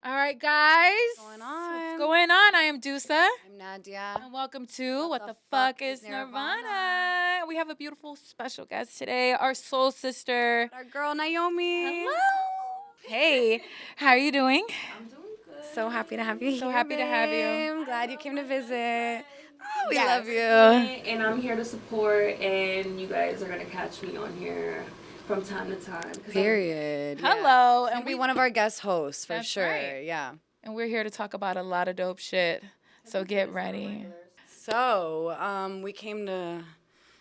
All right, guys. What's going on? What's going on? I am Deusa. I'm Nadia. And welcome to What the Fuck is Nirvana? We have a beautiful special guest today, our soul sister. Our girl Naomi. Hello. Hey, how are you doing? I'm doing good. So happy to have you So here. happy to have you. babe. I'm glad you came to visit. Oh, we Yes. love you. And I'm here to support, and you guys are gonna catch me on here from time to time. Period. Hello. And be one of our guest hosts for That's sure. right. Yeah. And we're here to talk about a lot of dope shit. So get ready. So, we came to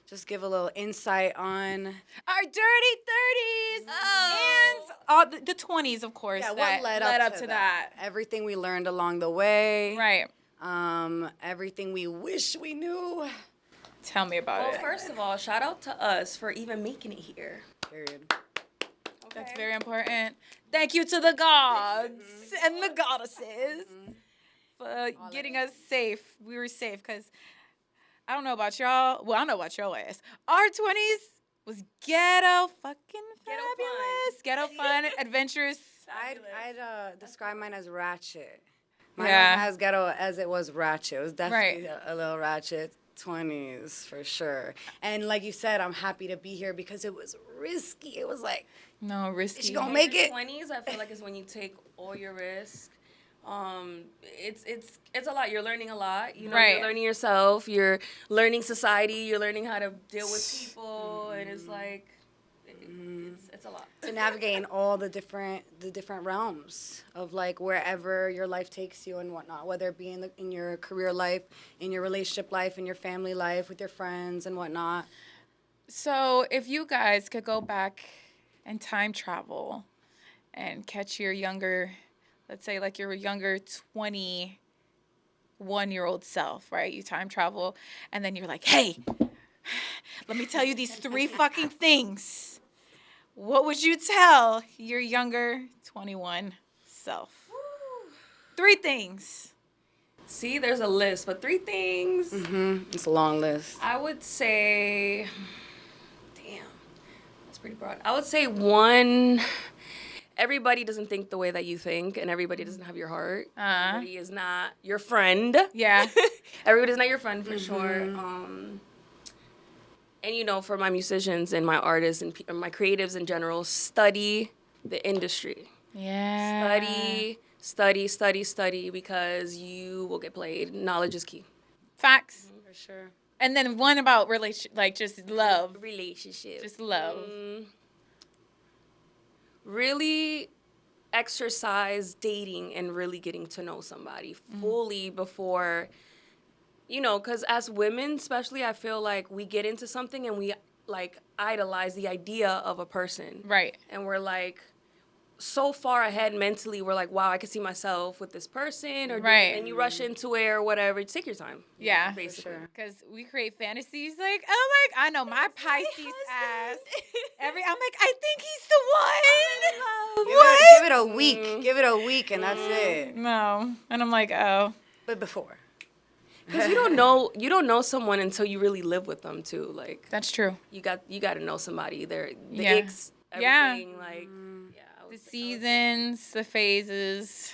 just give a little insight on Our dirty 30s and all the 20s, of course. what that led up to that. Everything we learned along the way. Right. Everything we wish we knew. Tell me about Well, it. first of all, shout out to us for even making it here. Period. That's very important. Thank you to the gods and the goddesses for getting us safe. We were safe because I don't know about y'all. Well, I know about your ass. Our 20s was ghetto fucking fabulous. Ghetto fun, adventurous. I'd describe mine as ratchet. Mine Yeah. was as ghetto as it was ratchet. It was definitely a little ratchet 20s for sure. And like you said, I'm happy to be here because it was risky. It was like, No, risky. she gonna make it. 20s, I feel like is when you take all your risk. It's a lot. You're learning a lot. You know, Right. you're learning yourself. You're learning society. You're learning how to deal with people, and it's like, it's a lot. To navigate in all the different realms of like wherever your life takes you and whatnot, whether it be in your career life, in your relationship life, in your family life, with your friends and whatnot. So if you guys could go back and time travel and catch your younger, let's say like your younger 21-year-old self, right? You time travel and then you're like, hey, let me tell you these 3 fucking things. What would you tell your younger 21 self? 3 things. See, there's a list, but 3 things. It's a long list. I would say, damn, that's pretty broad. I would say 1, everybody doesn't think the way that you think, and everybody doesn't have your heart. Everybody is not your friend. Yeah. Everybody's not your friend for sure. And you know, for my musicians and my artists and my creatives in general, study the industry. Yeah. Study, because you will get played. Knowledge is key. Facts. For sure. And then one about like just love. Relationship. Just love. Really exercise dating and really getting to know somebody fully before, you know, because as women especially, I feel like we get into something and we like idolize the idea of a person. Right. And we're like so far ahead mentally, we're like, wow, I can see myself with this person, or Right. and you rush into it or whatever. Take your time. Yeah. Basically. sure. Because we create fantasies like, oh my, I know my Pisces ass. I'm like, I think he's the one. Give it a week. Give it a week, and that's it. No. And I'm like, oh. But before. Because you don't know someone until you really live with them too. Like That's true. you got to know somebody. The Yeah. icks, Yeah. everything. Like I The would say- seasons, the phases,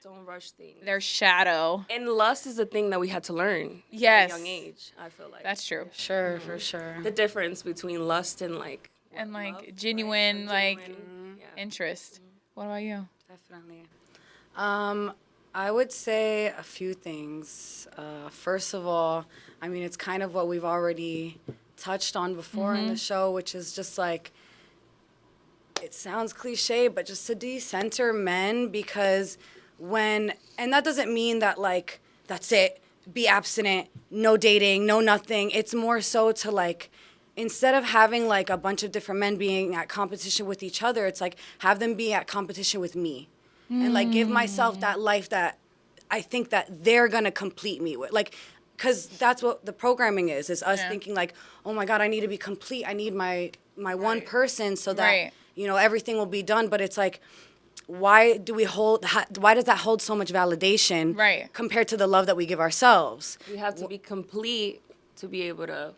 don't rush things. their shadow. And lust is a thing that we had to learn Yes. at a young age. I feel like That's true. Sure, for sure. the difference between lust and like And like love, right? genuine, like yeah. interest. What about you? Definitely. I would say a few things. First of all, I mean, it's kind of what we've already touched on before in the show, which is just like, it sounds cliche, but just to decenter men, because and that doesn't mean that like, that's it, be abstinent, no dating, no nothing. It's more so to like, instead of having like a bunch of different men being at competition with each other, it's like, have them be at competition with me. And like give myself that life that I think that they're gonna complete me with. Like, cause that's what the programming is us thinking like, oh my God, I need to be complete. I need my one person so that, Right. you know, everything will be done. But it's like, why does that hold so much validation Right. compared to the love that we give ourselves? You have to be complete to be able to,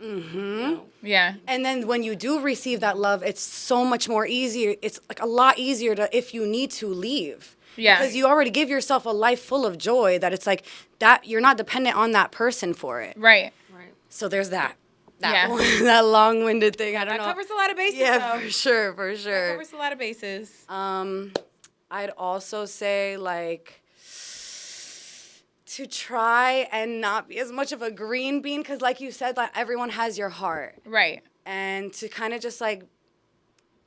Yeah. And then when you do receive that love, it's so much more easier. It's like a lot easier to, if you need to, leave. Yeah. Because you already give yourself a life full of joy that it's like that you're not dependent on that person for it. Right. right. So there's that. That Yeah. that long-winded thing. I don't That know. covers a lot of bases, Yeah, though. for sure, for That sure. covers a lot of bases. I'd also say like to try and not be as much of a green bean because, like you said, like everyone has your heart, Right. and to kind of just like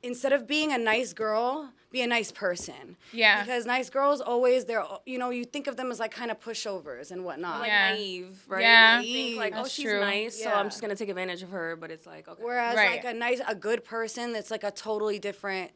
instead of being a nice girl, be a nice person. Yeah. Because nice girls always you think of them as like kind of pushovers and whatnot. Like Yeah. naive, right? Yeah. You think like, oh, That's she's true. nice, so Yeah. I'm just gonna take advantage of her. But it's like, okay. Whereas Right. like a good person that's like a totally different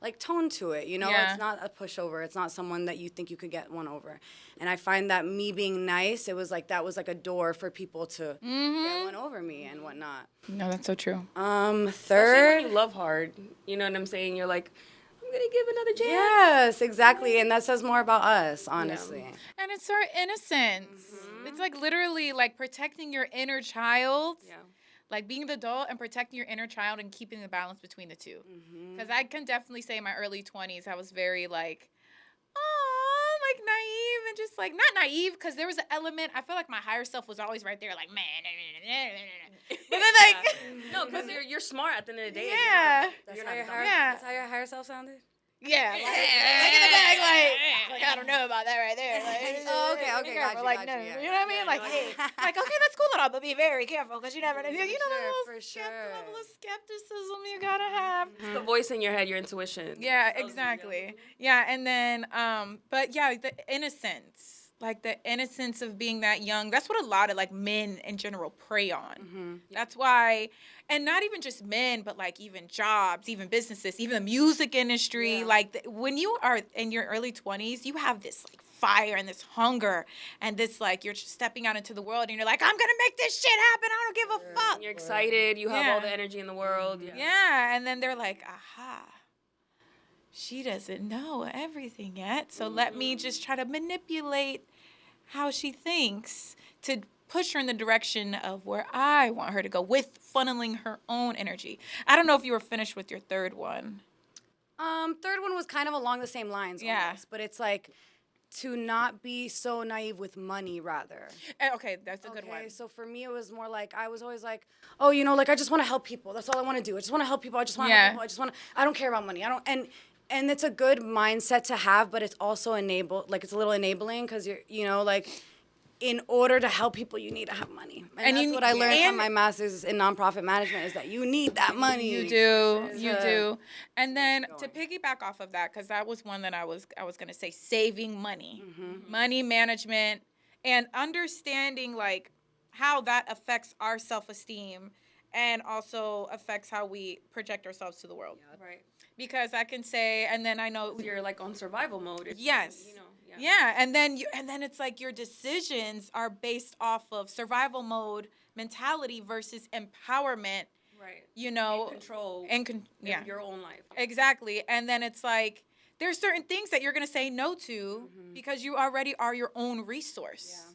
like tone to it, Yeah. It's not a pushover. It's not someone that you think you could get one over. And I find that me being nice, it was like that was like a door for people to get one over me and whatnot. No, that's so true. Especially when Third, you love hard. You know what I'm saying? You're like, I'm gonna give another chance. yes, exactly, and that says more about us, honestly. And it's our innocence. It's like literally like protecting your inner child. Yeah. Like being the adult and protecting your inner child and keeping the balance between the two. Because I can definitely say in my early 20s, I was very like, oh, like naive and just like, not naive, because there was an element, I feel like my higher self was always right there, like, man. But then like, No, because you're smart at the end of the day. yeah. That's You're how not your dumb. higher, Yeah. that's how your higher self sounded. Yeah, like in the back, like I don't know about that right there. Like, Oh, okay, be okay, careful, got you, like, got no, you, yeah, you know what I mean? yeah, Like, yeah, hey, like, okay, that's cool and all, but be very careful because you never know. You know that little for sure. level of skepticism you gotta have. It's the voice in your head, your intuition. Yeah, Tells you, exactly. Yeah, and then, but yeah, the innocence, like the innocence of being that young. That's what a lot of like men in general prey on. That's why, and not even just men, but like even jobs, even businesses, even the music industry. Yeah. Like when you are in your early 20s, you have this like fire and this hunger and this like you're just stepping out into the world and you're like, I'm gonna make this shit happen. I don't give a fuck. You're excited. You have Yeah. all the energy in the world. Yeah. Yeah, and then they're like, aha, she doesn't know everything yet, so let me just try to manipulate how she thinks to push her in the direction of where I want her to go with funneling her own energy. I don't know if you were finished with your third one. Third one was kind of along the same lines, Yeah. almost, but it's like to not be so naive with money, rather. Okay, that's a good one. So for me, it was more like I was always like, oh, like I just want to help people. That's all I want to do. I just want to help people. I just want to Yeah. help people. I don't care about money. I don't and it's a good mindset to have, but it's also it's a little enabling because you're like in order to help people, you need to have money. And that's what I learned from my master's in nonprofit management is that you need that money. You do. And then to piggyback off of that, because that was one that I was gonna say, saving money, money management, and understanding like how that affects our self-esteem and also affects how we project ourselves to the world. Right. Because I can say, and then I know You're like on survival mode. It's, yes. You know. Yeah. Yeah, and then it's like your decisions are based off of survival mode mentality versus empowerment. Right. Control. Yeah. Your own life. Exactly. And then it's like there's certain things that you're going to say no to because you already are your own resource. Yeah.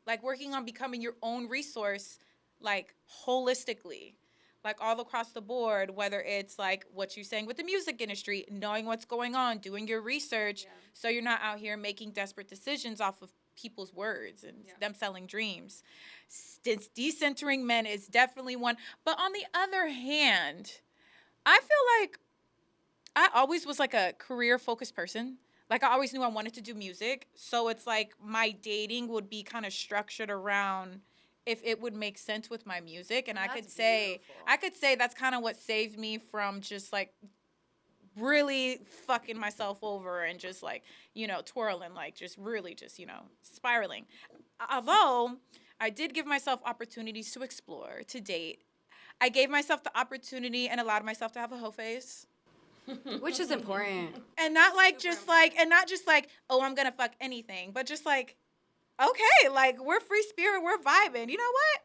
Like working on becoming your own resource like holistically. Like all across the board, whether it's like what you're saying with the music industry, knowing what's going on, doing your research, so you're not out here making desperate decisions off of people's words and them selling dreams. Decentering men is definitely one. But on the other hand, I feel like I always was like a career-focused person. Like I always knew I wanted to do music. So it's like my dating would be kind of structured around if it would make sense with my music. And I could say that's kind of what saved me from just like really fucking myself over and just like, twirling, like just really just, spiraling. Although I did give myself opportunities to explore, to date. I gave myself the opportunity and allowed myself to have a hoe phase. Which is important. And not like just like, oh, I'm gonna fuck anything, but just like, okay, like we're free spirit, we're vibing. You know what?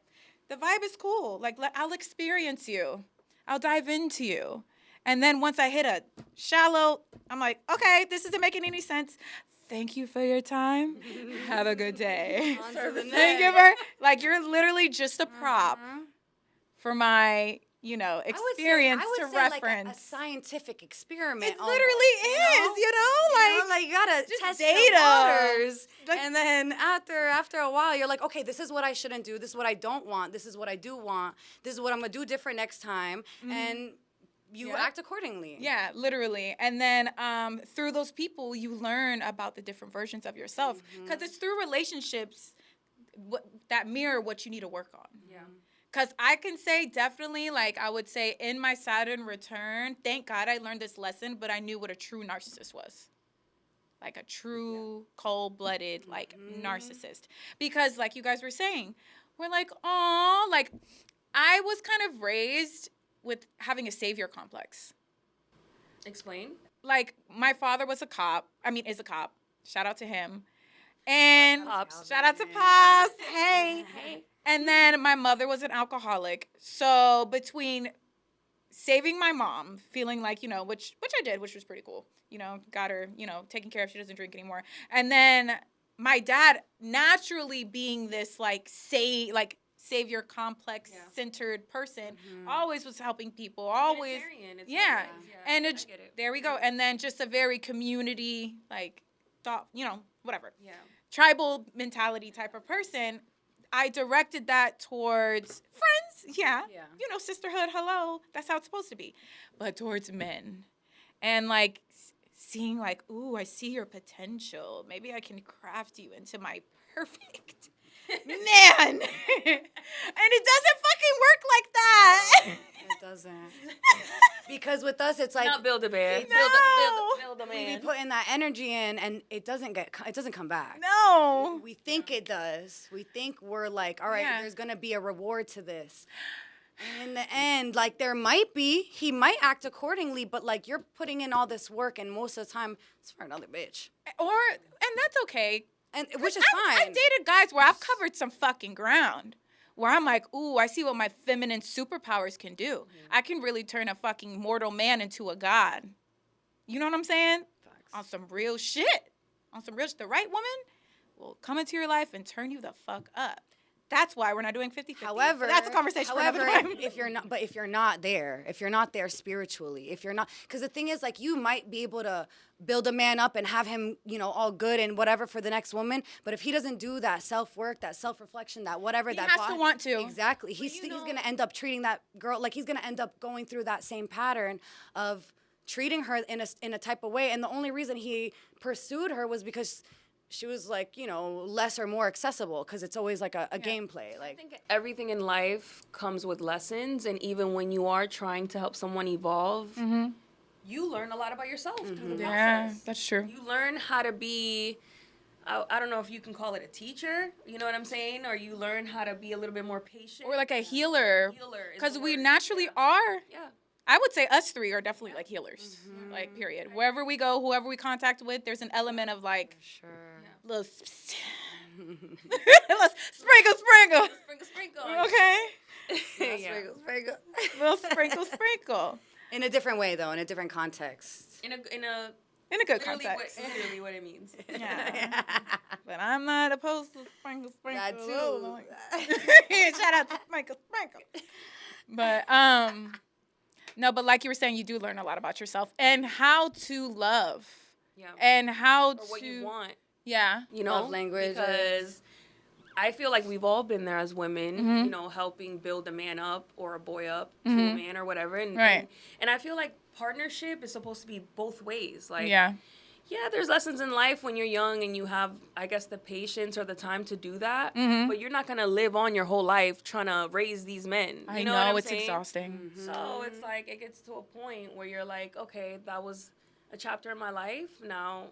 The vibe is cool. Like I'll experience you. I'll dive into you. And then once I hit a shallow, I'm like, okay, this isn't making any sense. thank you for your time. Have a good day. On to the Thank you next. for, like, you're literally just a prop for my, experience I would to say reference. like a scientific experiment. It almost, literally is, like you gotta just test data. the waters, Like- and then after a while, you're like, okay, this is what I shouldn't do. This is what I don't want. This is what I do want. This is what I'm gonna do different next time, and you Yep. act accordingly. Yeah, literally. And then through those people, you learn about the different versions of yourself. Because it's through relationships that mirror what you need to work on. Yeah. Because I can say definitely, like I would say in my Saturn return, thank God I learned this lesson, but I knew what a true narcissist was. Like a true cold-blooded, like narcissist. Because like you guys were saying, we're like, oh, like I was kind of raised with having a savior complex. Explain. Like my father was a cop. Is a cop. Shout out to him. And Pops. shout out to Pops. Hey. And then my mother was an alcoholic. So between saving my mom, feeling like, which I did, which was pretty cool. Got her, taken care of. She doesn't drink anymore. And then my dad naturally being this savior complex centered person, always was helping people, always. It's Yeah. And I get it. there we go. And then just a very community, thought, whatever. Yeah. Tribal mentality type of person. I directed that towards friends, Yeah. Sisterhood, hello, that's how it's supposed to be. But towards men. And seeing ooh, I see your potential. Maybe I can craft you into my perfect man. And it doesn't fucking work like that. It doesn't. Because with us, it's like Not build a man. No. Build a we be man. putting that energy in, and it doesn't come back. No. We think it does. We think we're like, all right, Yeah. there's gonna be a reward to this. And in the end, there might be. He might act accordingly, but you're putting in all this work, and most of the time it's for another bitch. And that's okay. And which is fine. I've dated guys where I've covered some fucking ground. Where I'm like, ooh, I see what my feminine superpowers can do. I can really turn a fucking mortal man into a god. You know what I'm saying? Facts. On some real shit. The right woman will come into your life and turn you the fuck up. That's why we're not doing 50-50. However, But that's a conversation for another time. if you're not there spiritually, because the thing is, you might be able to build a man up and have him, all good and whatever for the next woman, but if he doesn't do that self-work, that self-reflection, that whatever, He that has to want to. Exactly. He's gonna end up treating that girl he's gonna end up going through that same pattern of treating her in a type of way, and the only reason he pursued her was because she was less or more accessible, because it's always a gameplay. I think everything in life comes with lessons, and even when you are trying to help someone evolve, you learn a lot about yourself through the Yeah, process. that's true. You learn how to be, I don't know if you can call it a teacher, you know what I'm saying? Or you learn how to be a little bit more patient. Or a healer. Healer is Because the we word. naturally are. Yeah. I would say us three are definitely healers. Period. Wherever we go, whoever we contact with, there's an element of Sure. little sprinkle. Sprinkle. Okay? Yeah. Little sprinkle. In a different way, though, in a different context. In a In a good context. literally what it means. Yeah. But I'm not opposed to sprinkle. That too. Shout out to sprinkle. But no, but like you were saying, you do learn a lot about yourself and how to love. Yeah. And how Or what you want. Yeah. You know, Love languages. because I feel like we've all been there as women, helping build a man up or a boy up to a man or whatever. And, Right. and I feel like partnership is supposed to be both ways. Like, Yeah. yeah, there's lessons in life when you're young and you have, I guess, the patience or the time to do that. But you're not going to live on your whole life trying to raise these men. I You know, know what I'm it's saying? exhausting. So it's like it gets to a point where you're like, okay, that was a chapter in my life. Now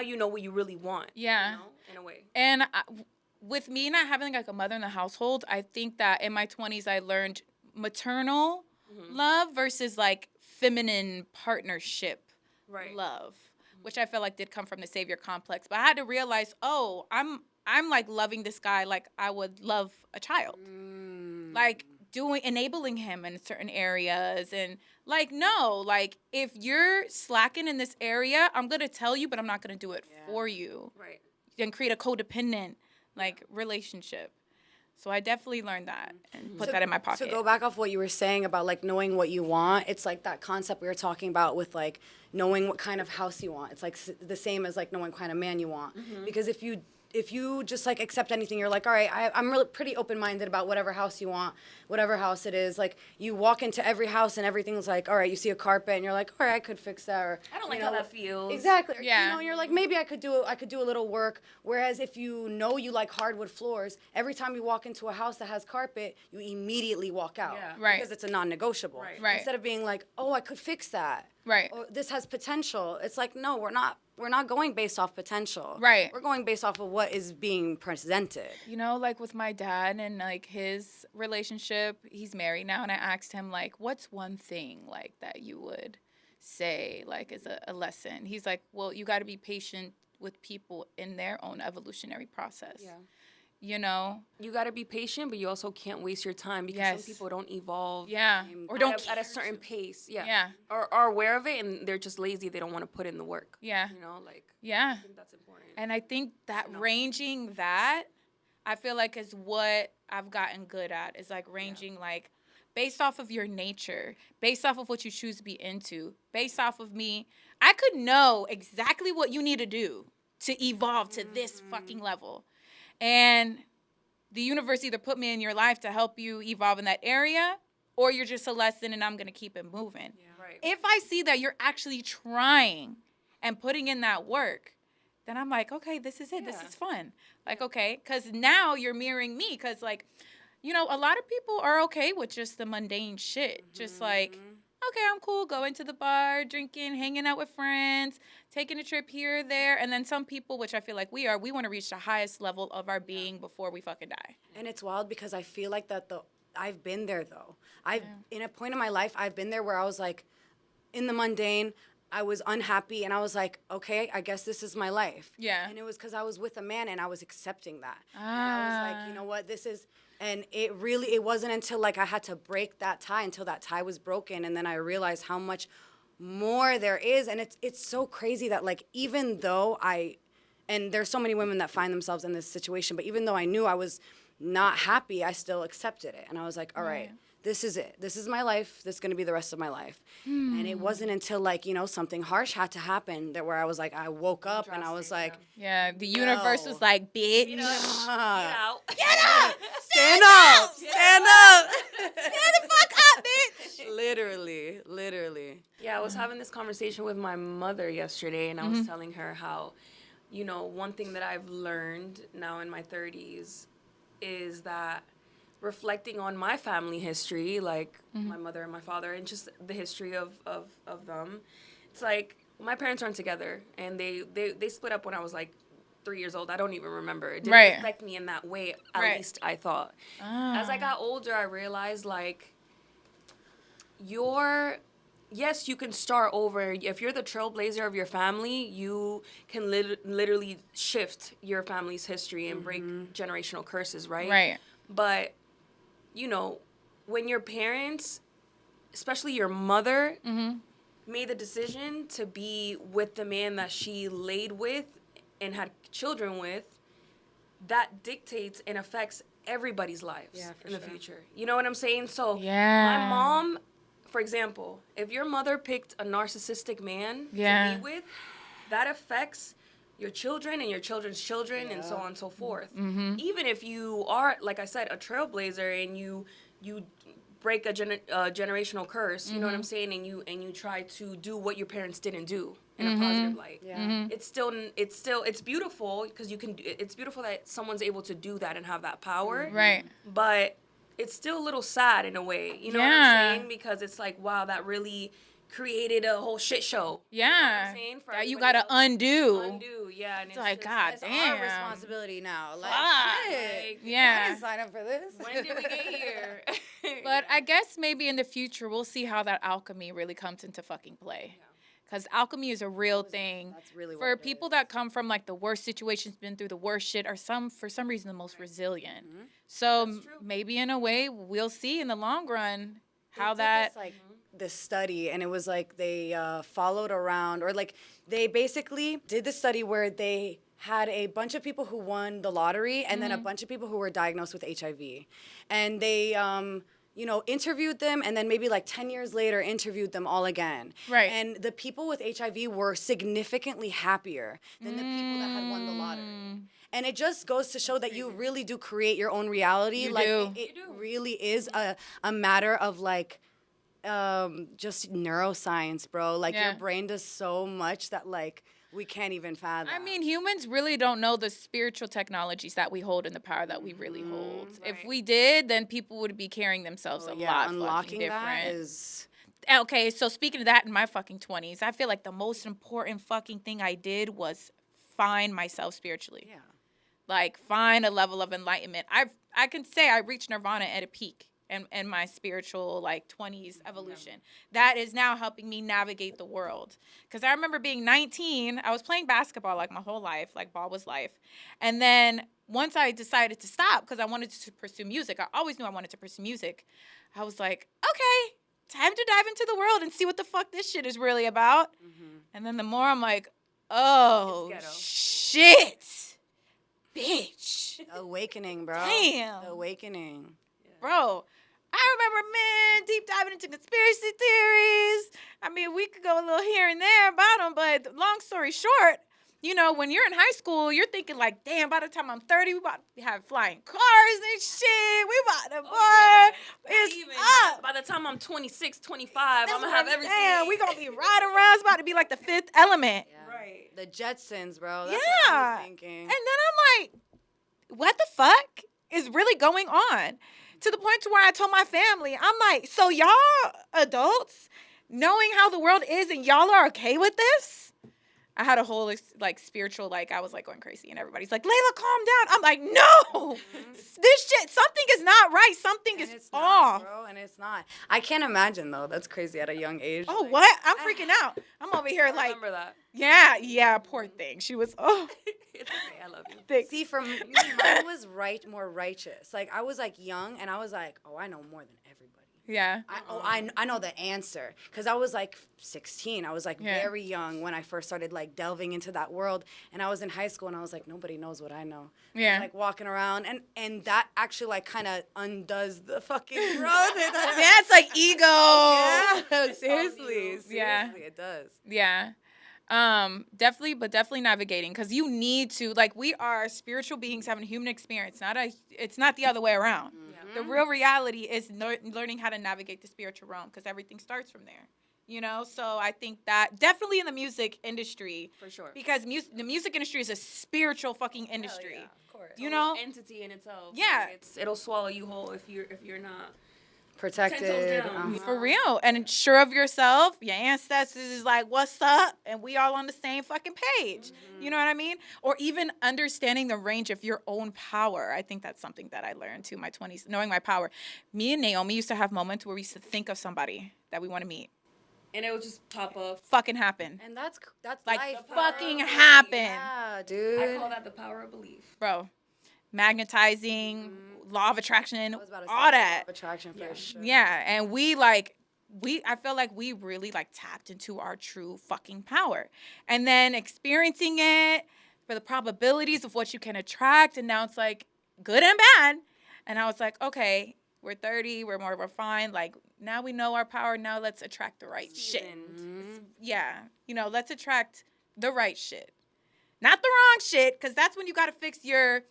you know what you really want. Yeah. You know, in a way. And with me not having a mother in the household, I think that in my 20s I learned maternal love versus feminine partnership Right. love, which I felt did come from the savior complex. But I had to realize, I'm loving this guy like I would love a child. enabling him in certain areas. And like, no, like if you're slacking in this area, I'm going to tell you, but I'm not going to do it for you. Right. And create a codependent like relationship. So I definitely learned that and put that in my pocket. To go back off what you were saying about like knowing what you want, it's like that concept we were talking about with like knowing what kind of house you want. It's like the same as like knowing what kind of man you want. Because if you just like accept anything, you're like, all right, I'm really pretty open-minded about whatever house you want, whatever house it is. Like you walk into every house and everything's like, all right, you see a carpet and you're like, all right, I could fix that. Or I don't like how that feels. Exactly. Yeah. You know, you're like, maybe I could do a little work. Whereas if you know you like hardwood floors, every time you walk into a house that has carpet, you immediately walk out. Yeah. Right. Because it's a non-negotiable. Right. Instead of being like, oh, I could fix that. Right. Or this has potential. It's like, no, we're not going based off potential. Right. We're going based off of what is being presented. You know, like with my dad and like his relationship, he's married now, and I asked him like, what's one thing like that you would say like as a lesson? He's like, well, you got to be patient with people in their own evolutionary process. Yeah. You know? You got to be patient, but you also can't waste your time because Yes. some people don't evolve. Yeah. Or don't at a certain pace. Yeah. Yeah. Or are aware of it and they're just lazy. They don't want to put in the work. Yeah. You know, like, Yeah. I think that's important. And I think that ranging that, I feel like is what I've gotten good at, is like ranging like based off of your nature, based off of what you choose to be into, based off of me. I could know exactly what you need to do to evolve to this fucking level. And the universe either put me in your life to help you evolve in that area, or you're just a lesson and I'm going to keep it moving. Yeah. Right. If I see that you're actually trying and putting in that work, then I'm like, okay, this is it. This Yeah. is fun. Like, okay, because now you're mirroring me. Because, like, you know, a lot of people are okay with just the mundane shit. Just like, okay, I'm cool going to the bar, drinking, hanging out with friends, taking a trip here or there. And then some people, which I feel like we want to reach the highest level of our being before we fucking die. And it's wild because I feel like I've been there though. In a point in my life, I've been there where I was like, in the mundane, I was unhappy and I was like, okay, I guess this is my life. Yeah. And it was because I was with a man and I was accepting that. And I was like, you know what, and it wasn't until like I had to break that tie, until that tie was broken. And then I realized how much more there is. And it's so crazy that like, even though and there's so many women that find themselves in this situation, but even though I knew I was not happy, I still accepted it. And I was like, all right, this is it. This is my life. This is going to be the rest of my life. And it wasn't until like, you know, something harsh had to happen where I was like, I woke up and I was like, Yeah, the universe was like, bitch. Get out. Get up! stand up, stand up. Stand the fuck up, bitch! Literally. Yeah, I was having this conversation with my mother yesterday, and I was telling her how, you know, one thing that I've learned now in my 30s is that reflecting on my family history, like my mother and my father, and just the history of them, it's like my parents aren't together, and they split up when I was like 3 years old. I don't even remember. It didn't affect me in that way, at least I thought. As I got older, I realized like yes, you can start over. If you're the trailblazer of your family, you can literally shift your family's history and break generational curses, right? Right. But, you know, when your parents, especially your mother, made the decision to be with the man that she laid with and had children with, that dictates and affects everybody's lives in the future. You know what I'm saying? So my mom, for example, if your mother picked a narcissistic man to be with, that affects your children and your children's children and so on and so forth. Even if you are, like I said, a trailblazer and you break a generational curse, you know what I'm saying, and you try to do what your parents didn't do in a positive light. It's beautiful because it's beautiful that someone's able to do that and have that power. Right. But it's still a little sad in a way, you know what I'm saying? Because it's like, wow, that really created a whole shit show. Yeah. You know what I'm saying? For that you everybody gotta else. undo. Yeah. And It's like, God It's damn. our responsibility now. Like, shit. Like, I Yeah. didn't sign up for this. when did we get here? But I guess maybe in the future we'll see how that alchemy really comes into fucking play. Because alchemy is a real thing. That's really for what it people is. that come from like the worst situations, been through the worst shit, are for some reason the most resilient. Mm-hmm. So That's true. maybe in a way we'll see in the long run how They did that. this, like this study, and it was like they followed around, or like they basically did the study where they had a bunch of people who won the lottery, and then a bunch of people who were diagnosed with HIV, and they interviewed them, and then maybe like 10 years later interviewed them all again. Right. And the people with HIV were significantly happier than the people that had won the lottery. And it just goes to show that you really do create your own reality. You like do. it really is a matter of like just neuroscience, bro. Like Yeah. your brain does so much that like we can't even fathom. I mean, humans really don't know the spiritual technologies that we hold and the power that we really hold. If we did, then people would be carrying themselves a lot unlocking fucking that different. is Okay, so speaking of that, in my fucking 20s, I feel like the most important fucking thing I did was find myself spiritually. yeah. Like find a level of enlightenment. I can say I reached nirvana at a peak in my spiritual like 20s evolution. That is now helping me navigate the world. Cuz I remember being 19, I was playing basketball like my whole life, like ball was life. And then once I decided to stop cuz I wanted to pursue music. I always knew I wanted to pursue music. I was like, "Okay, time to dive into the world and see what the fuck this shit is really about." And then the more I'm like, "Oh, It's ghetto. shit. Bitch." Awakening, bro. Damn. Awakening. Bro, I remember, man, deep diving into conspiracy theories. I mean, we could go a little here and there about them, but long story short, when you're in high school, you're thinking like, damn, by the time I'm 30, we about to have flying cars and shit. We about to, it's up. By the time I'm 26, 25, That's I'm going what to have everything. saying. We going to be riding around. It's about to be like the Fifth Element. Yeah. Right. The Jetsons, bro. That's what I was thinking. And then I'm like, what the fuck is really going on? To the point to where I told my family, I'm like, so y'all adults knowing how the world is and y'all are okay with this? I had a whole spiritual, I was like going crazy and everybody's like, Layla, calm down. I'm like, no, this shit, something is not right. Something is It's off. not, bro, and it's not. I can't imagine though. That's crazy at a young age. Oh, like, what? I'm freaking out. I'm over here I like, remember that. yeah, poor thing. She was, It's okay. I love you. thick. See, for me, mine was more righteous. Like I was like young, and I was like, oh, I know more than everybody. Yeah. I know the answer, because I was like 16. I was like Yeah. very young when I first started like delving into that world, and I was in high school, and I was like, nobody knows what I know. Yeah. Like walking around, and that actually like kind of undoes the fucking growth. That's like ego. Yeah, seriously, Yeah. it does. Yeah. Definitely navigating, because you need to, we are spiritual beings having a human experience, it's not the other way around. The real reality is learning how to navigate the spiritual realm, because everything starts from there. So I think that definitely in the music industry, For sure. because the music industry is a spiritual fucking industry. yeah, of course. Entity in itself. Yeah. Like, it'll swallow you whole if you're not. Protected. down. For real. And sure of yourself, your ancestors is like, what's up? And we all on the same fucking page. You know what I mean? Or even understanding the range of your own power. I think that's something that I learned too in my 20s, knowing my power. Me and Naomi used to have moments where we used to think of somebody that we want to meet. And it would just pop up. Fucking happen. And that's Like, life, fucking bro. happen. Yeah, dude. I call that the power of belief. Bro. Magnetizing, law of attraction, I was about to all say that. law of attraction for sure. Yeah, and I feel like we really tapped into our true fucking power. And then experiencing it for the probabilities of what you can attract, and now it's like good and bad. And I was like, okay, we're 30, we're more refined, now we know our power, now let's attract the right shit. Yeah, let's attract the right shit. Not the wrong shit, because that's when you got to fix your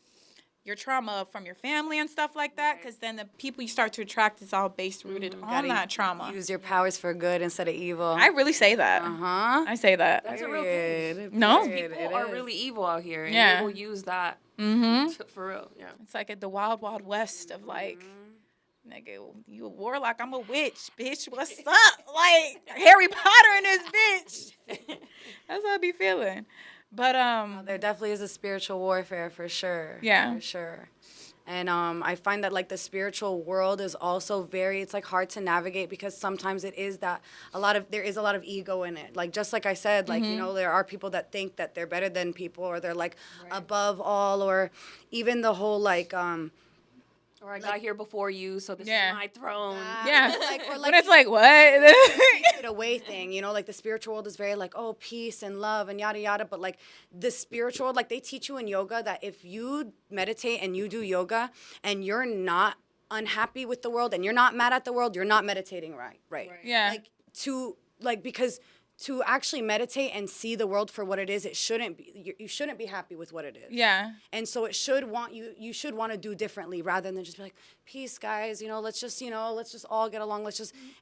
trauma from your family and stuff like that, because then the people you start to attract is all based rooted on Gotta that trauma. Use your powers for good instead of evil. I really say that. Uh-huh. I say that. That's a real thing. No. People are really evil out here, and Yeah. they will use that for real. Yeah. It's like at the wild, wild west of nigga, you a warlock, I'm a witch, bitch. What's up? Like Harry Potter and this bitch. That's how I be feeling. But There definitely is a spiritual warfare for sure. Yeah. For sure. And I find that like the spiritual world is also it's like hard to navigate because sometimes it is that there is a lot of ego in it. Like just like I said, like you know, there are people that think that they're better than people or they're like above all, or even the whole like Or I got here before you, so this is my throne. Yeah. or When it's like, what? it away thing, you know, like the spiritual world is very like, oh, peace and love and yada yada, but like the spiritual world, like they teach you in yoga that if you meditate and you do yoga and you're not unhappy with the world and you're not mad at the world, you're not meditating right. Yeah. Because to actually meditate and see the world for what it is, it shouldn't be, you shouldn't be happy with what it is. Yeah. And so you should want to do differently rather than just be like, peace, guys, let's just all get along.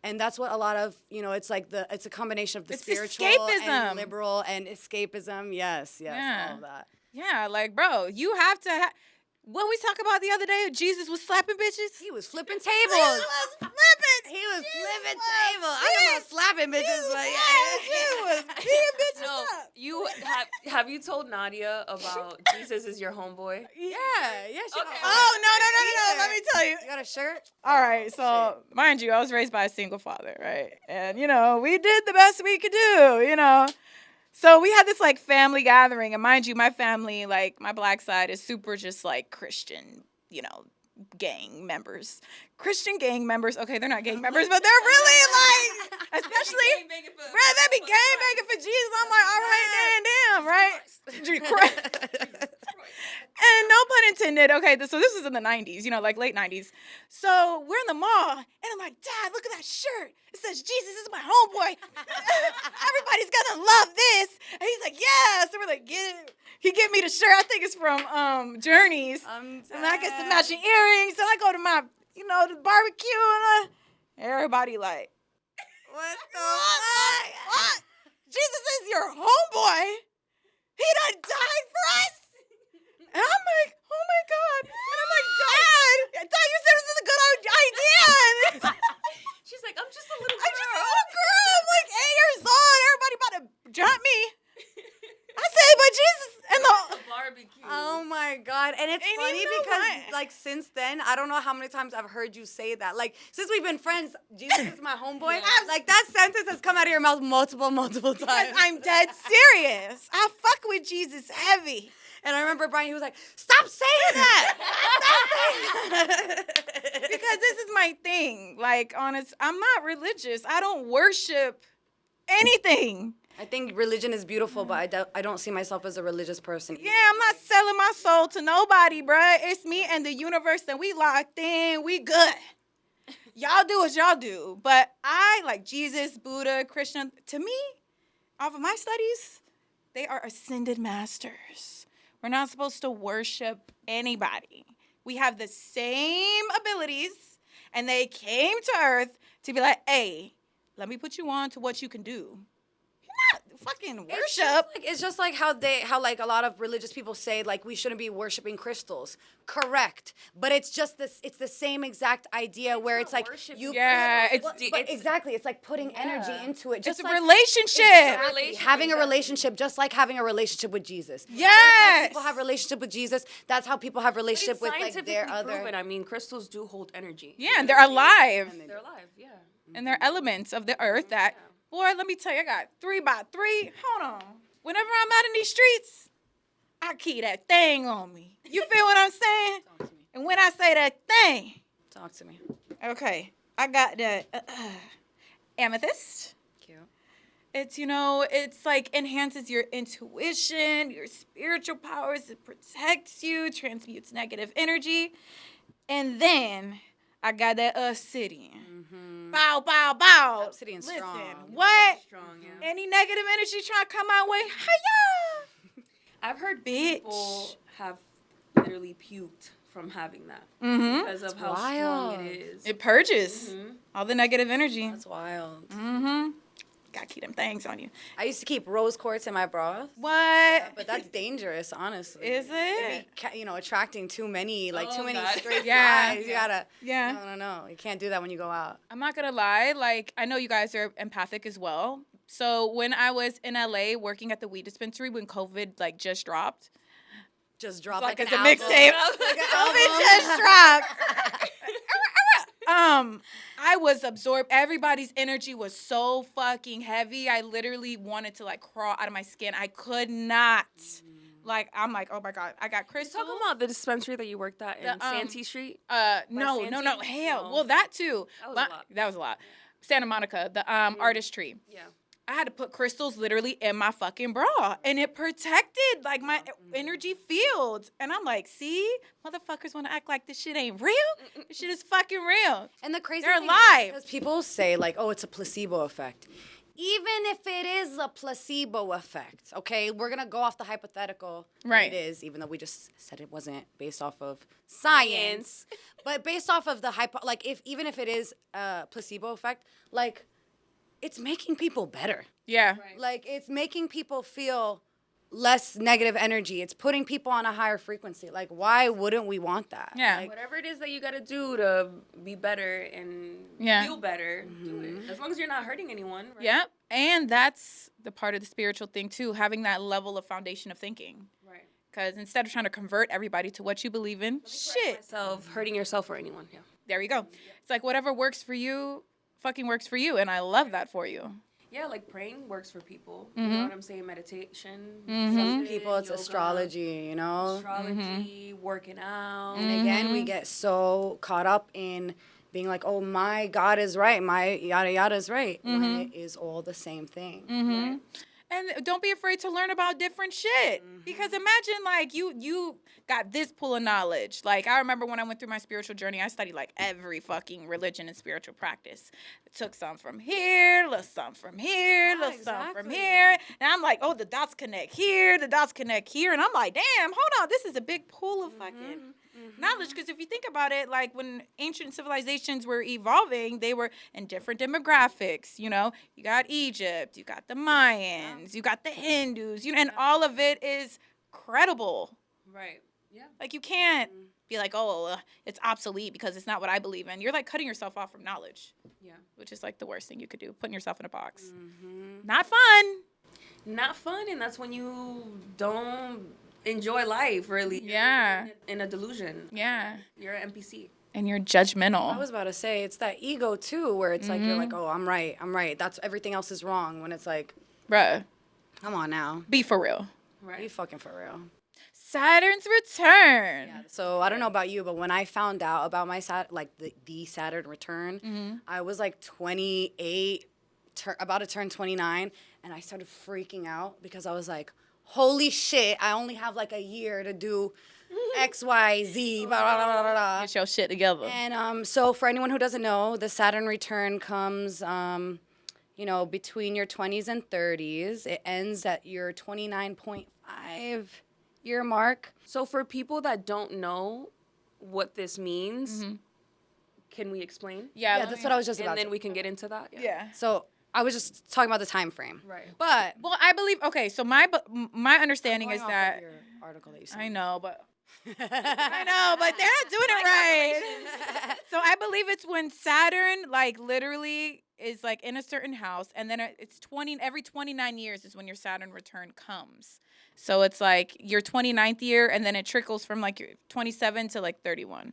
And that's what a lot of, it's like it's a combination of the spiritual escapism. and liberal and escapism. Yes, Yeah. all of that. Yeah, like, bro, you have to what we talk about the other day, Jesus was slapping bitches. He was flipping tables. He was flipping. He was flipping tables. I don't know slapping bitches, but He was beating bitches No, up. you have you told Nadia about Jesus is your homeboy? Yeah. She Okay. Oh, no. Let me tell you. You got a shirt? All right, so mind you, I was raised by a single father, right? And, we did the best we could do, So we had this, like, family gathering. And mind you, my family, like, my black side is super just, like, Christian, gang members. Christian gang members. Okay, they're not gang members, but they're really, like, especially, bro, they be gang banging for Jesus. I'm like, all right, damn, right? And no pun intended. Okay, so this was in the 90s, like late 90s. So we're in the mall, and I'm like, Dad, look at that shirt. It says, Jesus is my homeboy. Everybody's gonna love this. And he's like, yeah. So we're like, get it. He gave me the shirt. I think it's from Journeys. And I get some matching earrings. And I go to my, the barbecue, and everybody like, What the fuck? what? Jesus is your homeboy? He done died for us? And I'm like, oh my God. And I'm like, Dad, I thought you said this is a good idea. She's like, I'm just a little girl. I'm just a little girl. I'm like 8 years old. Everybody about to jump me. I said, but Jesus and the barbecue. Oh my God. And it's And funny you know because what? like since then, I don't know how many times I've heard you say that. Like since we've been friends, Jesus is my homeboy. Yeah. Like that sentence has come out of your mouth multiple because times. I'm dead serious. I fuck with Jesus heavy. And I remember Brian, he was like, stop saying that. Because this is my thing. Like, honest, I'm not religious. I don't worship anything. I think religion is beautiful, but I don't see myself as a religious person. Yeah, I'm not selling my soul to nobody, bruh. It's me and the universe, and we locked in. We good. Y'all do what y'all do. But I, like Jesus, Buddha, Krishna, to me, off of my studies, they are ascended masters. We're not supposed to worship anybody. We have the same abilities, and they came to earth to be like, hey, let me put you on to what you can do. Fucking worship. It's just like how like a lot of religious people say like we shouldn't be worshiping crystals. Correct. But it's just it's the same exact idea where it's like worship. you Yeah, exactly. It's like putting energy into it. It's Just a like, relationship. exactly. Having a relationship, just like having a relationship with Jesus. Yes. People have relationship with Jesus. That's how people have relationship It's with like scientifically their other. proven. I mean, crystals do hold energy. Yeah, and they're alive. They're alive, yeah. And they're elements of the earth that, boy, let me tell you, I got 3x3. Hold on. Whenever I'm out in these streets, I keep that thing on me. You feel what I'm saying? Talk to me. And when I say that thing, Talk to me. okay, I got the amethyst. Cute. It's, it's like enhances your intuition, your spiritual powers. It protects you, transmutes negative energy. And then I got that obsidian. Bow, bow, bow. Obsidian's Listen, strong. what? Strong, yeah. Any negative energy trying to come my way? Hiya! I've heard Bitch. people have literally puked from having that because of how strong wild. it is. It purges all the negative energy. That's wild. Gotta keep them things on you. I used to keep rose quartz in my bra. What? But that's dangerous, honestly. Is it? It'd be, attracting too many, Oh, many God. stray Yeah. flies. You gotta. Yeah. No. You can't do that when you go out. I'm not gonna lie, like, I know you guys are empathic as well. So when I was in LA working at the weed dispensary when COVID, like, just dropped, just drop Like like it's an a album. mixtape. Like an It just dropped. I was absorbed. Everybody's energy was so fucking heavy. I literally wanted to like crawl out of my skin. I could not. Like, I'm like, oh my God, I got crystals. Talking about the dispensary that you worked at in Santee Street. No, Santee? hell, No. well that too. That was But- a lot. That was a lot. Santa Monica, the artistry. Yeah. I had to put crystals literally in my fucking bra, and it protected like my energy fields. And I'm like, see, motherfuckers want to act like this shit ain't real. This shit is fucking real. And the crazy They're thing alive. is because people say like, oh, it's a placebo effect. Even if it is a placebo effect, okay, we're gonna go off the hypothetical. that Right. It is, even though we just said it wasn't based off of science, but based off of the like, even if it is a placebo effect, like, it's making people better. Yeah. Like, it's making people feel less negative energy. It's putting people on a higher frequency. Like, why wouldn't we want that? Yeah. Like, Whatever it is that you got to do to be better and Yeah. feel better, do it. As long as you're not hurting anyone. Right? Yep. And that's the part of the spiritual thing too, having that level of foundation of thinking. Right. Because instead of trying to convert everybody to what you believe in, shit, Myself, hurting yourself or anyone. Yeah. there you go. It's like whatever works for you, fucking works for you. And I love that for you. Yeah, like praying works for people. You know what I'm saying? Meditation. some people, it's astrology, you know? Astrology, working out. And again, we get so caught up in being like, oh, my God is right, my yada yada is right, when it is all the same thing. Right? And don't be afraid to learn about different shit. Because imagine like you got this pool of knowledge. Like I remember when I went through my spiritual journey, I studied like every fucking religion and spiritual practice. Took some from here, little some from here, little some from here. And I'm like, oh, the dots connect here, the dots connect here. And I'm like, damn, hold on, this is a big pool of fucking knowledge. Because if you think about it, like when ancient civilizations were evolving, they were in different demographics. You know, you got Egypt, you got the Mayans, you got the Hindus, you know, and all of it is credible. Right. Yeah. Like you can't be like, oh, it's obsolete because it's not what I believe in. You're like cutting yourself off from knowledge. Yeah. Which is like the worst thing you could do, putting yourself in a box. Not fun. Not fun, and that's when you don't enjoy life, really. Yeah. You're in a delusion. Yeah. You're an NPC. And you're judgmental. I was about to say, it's that ego too, where it's like, you're like, oh, I'm right. That's everything else is wrong. When it's like, Bruh, come on now. be for real. Right. Be fucking for real. Saturn's return. So I don't know about you, but when I found out about my the Saturn return, I was like 28, about to turn 29, and I started freaking out because I was like, holy shit, I only have like a year to do X, Y, Z, blah, blah, blah, blah, blah. Get your shit together. And so for anyone who doesn't know, the Saturn return comes, between your 20s and 30s. It ends at your 29.5 year mark. So for people that don't know what this means, can we explain? Yeah, That's what I was just about And then to. we can get into that. Yeah. So I was just talking about the time frame. Right. But Well, I believe, okay, so my understanding is going off that, of your article that you sent. I know, but they're not doing it right. So I believe it's when Saturn, like, literally is, like, in a certain house, and then it's every 29 years is when your Saturn return comes. So it's, like, your 29th year, and then it trickles from, like, your 27 to, like, 31.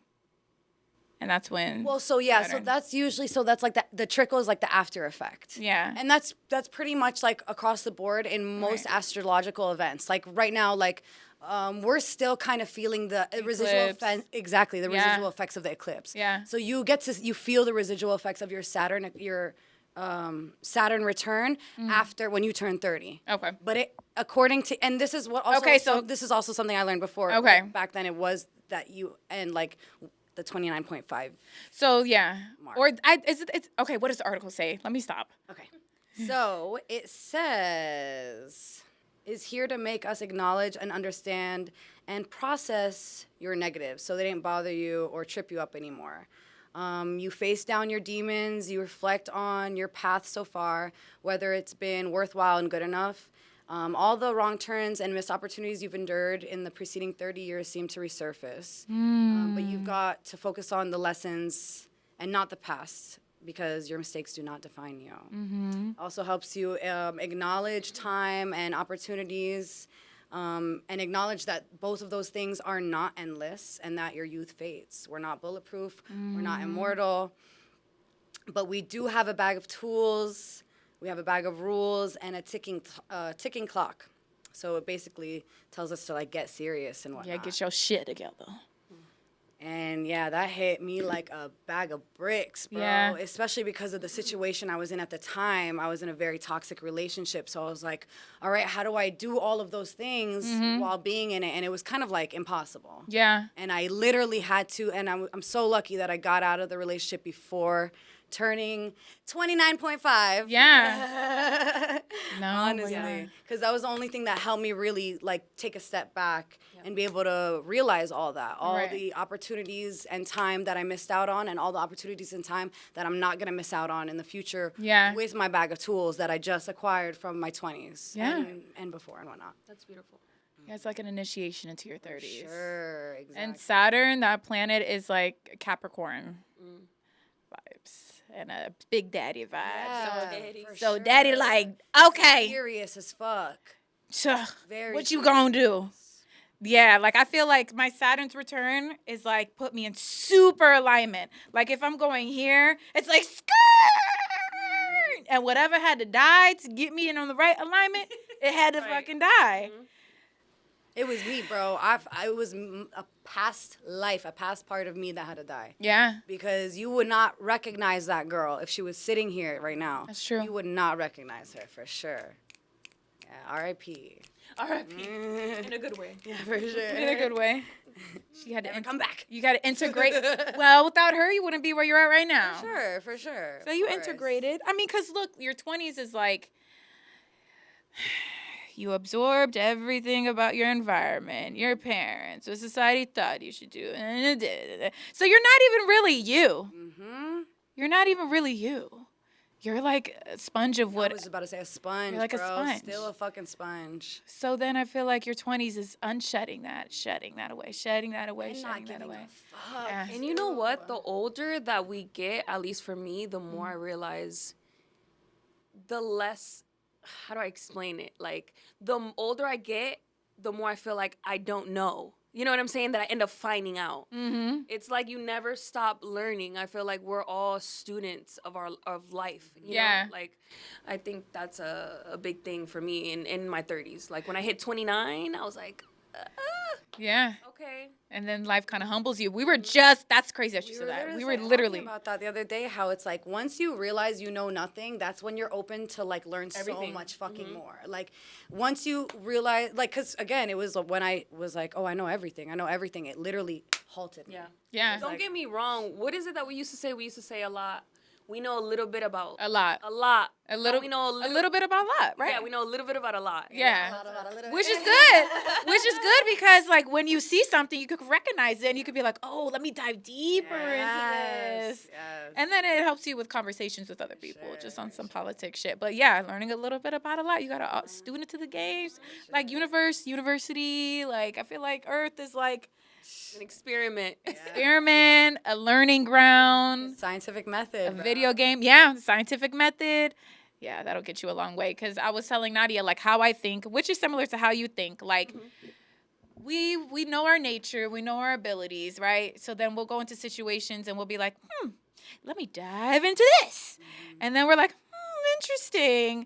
And that's when. Well, so yeah, so Saturn. that's usually, so that's like the trickle is like the after effect. Yeah. And that's pretty much like across the board in most astrological events. Like right now, like we're still kind of feeling the residual Eclipse. residual Yeah. effects of the eclipse. Yeah. So you feel the residual effects of your Saturn return after when you turn 30. Okay. But it according to, and this is what also, Okay, so- this is also something I learned before. Okay. Back then it was that you, and like the 29.5. So, yeah. Mark. Or, it's, okay, what does the article say? Let me stop. Okay. So it says, is here to make us acknowledge and understand and process your negatives so they didn't bother you or trip you up anymore. You face down your demons, you reflect on your path so far, whether it's been worthwhile and good enough. All the wrong turns and missed opportunities you've endured in the preceding 30 years seem to resurface. But you've got to focus on the lessons and not the past, because your mistakes do not define you. Also helps you acknowledge time and opportunities and acknowledge that both of those things are not endless and that your youth fades. We're not bulletproof. We're not immortal. But we do have a bag of tools. We have a bag of rules and a ticking clock. So it basically tells us to like get serious and whatnot. Yeah, get your shit together. And yeah, that hit me like a bag of bricks, bro. Yeah. Especially because of the situation I was in at the time. I was in a very toxic relationship. So I was like, all right, how do I do all of those things while being in it? And it was kind of like impossible. Yeah. And I literally had to, and I'm so lucky that I got out of the relationship before turning 29.5. Yeah. No, Honestly, because that was the only thing that helped me really like take a step back and be able to realize all that, all Right. the opportunities and time that I missed out on, and all the opportunities and time that I'm not gonna miss out on in the future. Yeah. With my bag of tools that I just acquired from my 20s. Yeah. And before and whatnot. That's beautiful. Yeah, it's like an initiation into your 30s. Sure, exactly. And Saturn, that planet, is like Capricorn vibes and a big daddy vibe. Yeah, for So sure. daddy like, okay, Serious as fuck. Very what you serious. gonna do? Yeah, like I feel like my Saturn's return is like put me in super alignment. Like if I'm going here, it's like skirt, and whatever had to die to get me in on the right alignment, it had to fucking die. It was me, bro. It was a past life, a past part of me that had to die. Yeah, Because you would not recognize that girl if she was sitting here right now. That's true. You would not recognize her for sure. Yeah, R.I.P. R.I.P. In a good way. Yeah, for sure. in a good way. She had to Come back. You got to integrate. Well, without her, you wouldn't be where you're at right now. For sure. So of you course. integrated. I mean, because look, your 20s is like, you absorbed everything about your environment, your parents, what society thought you should do. So you're not even really you. Mm-hmm. You're not even really you. You're like a sponge of I what. was about to say a sponge, You're like a bro. sponge. Still a fucking sponge. So then I feel like your 20s is shedding that away, shedding that away, And shedding not that giving away. a fuck. Yeah. And you know what? The older that we get, at least for me, the more I realize the less, how do I explain it? Like, the older I get, the more I feel like I don't know. You know what I'm saying? That I end up finding out. Mm-hmm. It's like you never stop learning. I feel like we're all students of life. You Yeah. know? Like, I think that's a big thing for me in my 30s. Like, when I hit 29, I was like, Yeah. okay. And then life kind of humbles you. That's crazy that you said that. We were literally. talking about that the other day, how it's like once you realize you know nothing, that's when you're open to like learn so Everything. much fucking more. Like once you realize, like, because again, it was when I was like, oh, I know everything, it literally halted me. Yeah. Yeah. Don't get me wrong. What is it that we used to say? We used to say a lot. We know a little bit about A lot. a lot. A little. We know a little bit about a lot, right? Yeah, we know a little bit about a lot. Yeah. Which is good. Which is good because, like, when you see something, you could recognize it and you could be like, oh, let me dive deeper into this. Yes. And then it helps you with conversations with other people, just on some politics shit. But yeah, learning a little bit about a lot. You got a student to the games, like university. Like, I feel like Earth is like An experiment. experiment, a learning ground, Scientific method. a video game. Yeah, scientific method. Yeah, that'll get you a long way. Because I was telling Nadia, like, how I think, which is similar to how you think. Like, we know our nature, we know our abilities, right? So then we'll go into situations and we'll be like, let me dive into this. And then we're like, interesting.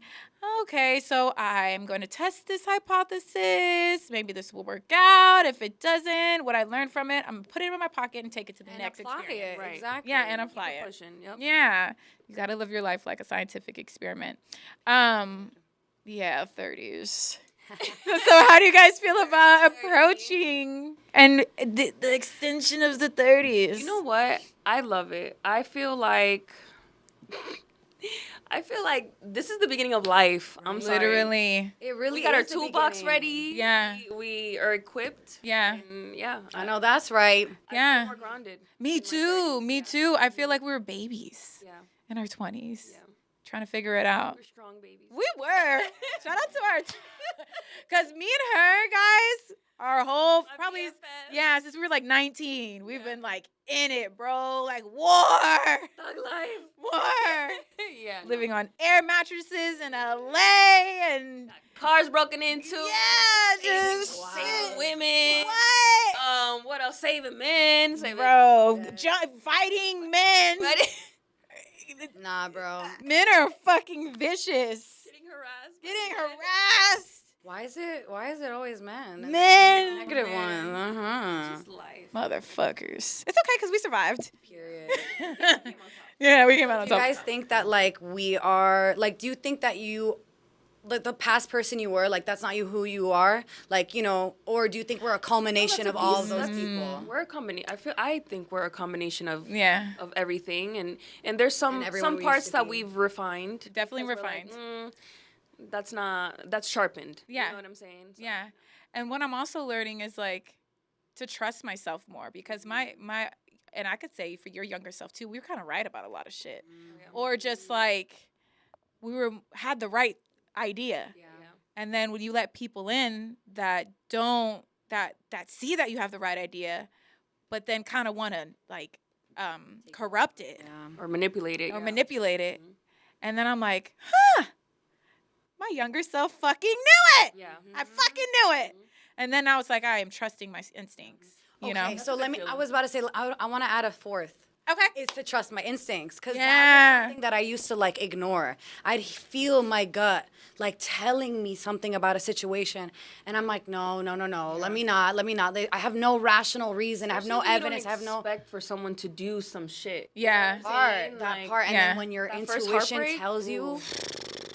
Okay, so I'm going to test this hypothesis. Maybe this will work out. If it doesn't, what I learned from it, I'm going to put it in my pocket and take it to the next apply experience. it. Right. Exactly. Yeah, and apply Keep it. pushing. Yep. Yeah, you got to live your life like a scientific experiment. Yeah, 30s. So how do you guys feel about approaching and the extension of the 30s? You know what? I love it. I feel like this is the beginning of life. I'm sorry. Literally. It really We got our is the toolbox beginning. ready. Yeah. We are equipped. Yeah. And yeah. I know that's right. I Yeah. feel more grounded. Me in my too. 30s. Me Yeah. too. I feel like we were babies Yeah. in our 20s, Yeah. trying to figure it out. We're strong babies. We were. Shout out to our. Because me and her, guys, Our whole My probably BFF. yeah, since we were like 19, we've been like in it, bro. Like war, Thug life. war. Yeah. Living on air mattresses in LA and Cars broken into. yeah, just Saving shit. women. What? What else? Saving men. Saving Bro, fighting men. Nah, bro. Men are fucking vicious. Getting harassed. Getting harassed. Why is it always men? Men. Negative one. Uh-huh. Just life. Motherfuckers. It's okay because we survived. Period. Yeah, we came out on Do you top. guys think that like we are like do you think that you like the past person you were, like that's not you who you are? Like, you know, or do you think we're a culmination of all of those people? We're a combination. I think we're a combination of Yeah. of everything, and there's some And everyone we used parts to that be. we've refined. Definitely 'Cause we're like, refined. that's sharpened. Yeah. You know what I'm saying? So- Yeah. And what I'm also learning is like to trust myself more because my and I could say for your younger self too, we were kind of right about a lot of shit. Or just like had the right idea. Yeah. And then when you let people in that don't that see that you have the right idea, but then kind of want to like corrupt it Yeah. Or manipulate it. or manipulate it. Mhm. And then I'm like, huh, my younger self fucking knew it. Yeah. I fucking knew it. And then I was like, I am trusting my instincts. You Okay, know? so let me I was about to say I want to add a fourth. Okay. Is to trust my instincts because Yeah. that was something that I used to like ignore. I'd feel my gut like telling me something about a situation, and I'm like, no. Let me not. I have no rational reason. I have no Especially when you evidence. I have no expect for someone to do some shit. Yeah. Saying, that like, part, and yeah. then when your That first intuition heartbreak, tells you, ooh.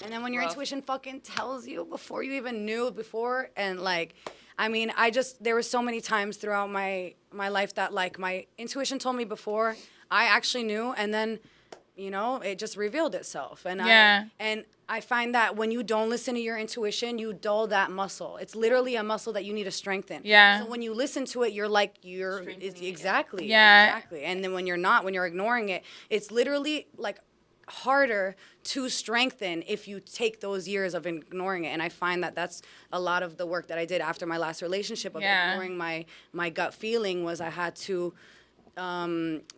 and then when your Rough. intuition fucking tells you before you even knew before, and like, I mean, there were so many times throughout my life that like my intuition told me before I actually knew, and then, you know, it just revealed itself. And Yeah. I find that when you don't listen to your intuition, you dull that muscle. It's literally a muscle that you need to strengthen. Yeah. So when you listen to it, you're like, Strengthening it. exactly. Yeah. Exactly. And then when you're ignoring it, it's literally like harder to strengthen if you take those years of ignoring it. And I find that that's a lot of the work that I did after my last relationship of Yeah. ignoring my gut feeling was I had to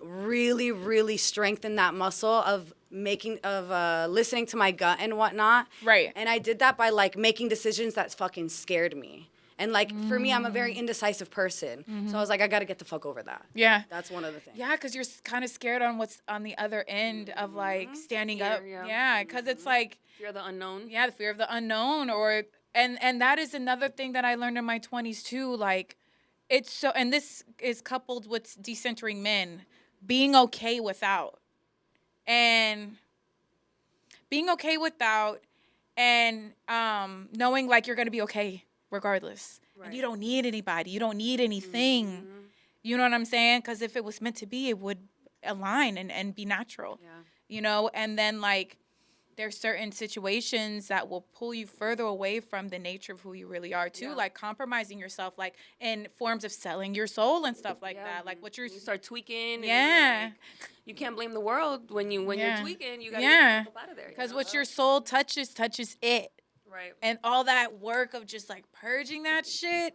really, really strengthen that muscle of listening to my gut and whatnot. Right. And I did that by like making decisions that fucking scared me. And like for me, I'm a very indecisive person. So I was like, I got to get the fuck over that. Yeah. That's one of the things. Yeah, because you're kind of scared on what's on the other end of like standing up. Fear, yeah. Yeah, because it's like, Fear of the unknown. yeah, the fear of the unknown, and that is another thing that I learned in my 20s too. Like, it's so, and this is coupled with decentering men, being okay without, and knowing like you're gonna be okay regardless, and you don't need anybody, you don't need anything. You know what I'm saying? Because if it was meant to be, it would align and be natural. Yeah. You know, and then like there's certain situations that will pull you further away from the nature of who you really are too, like compromising yourself, like in forms of selling your soul and stuff like that. Like what you're You start tweaking. Yeah. And you can't blame the world when you're tweaking. You gotta Yeah. get yourself out of there. because what your soul touches it. Right. And all that work of just like purging that shit.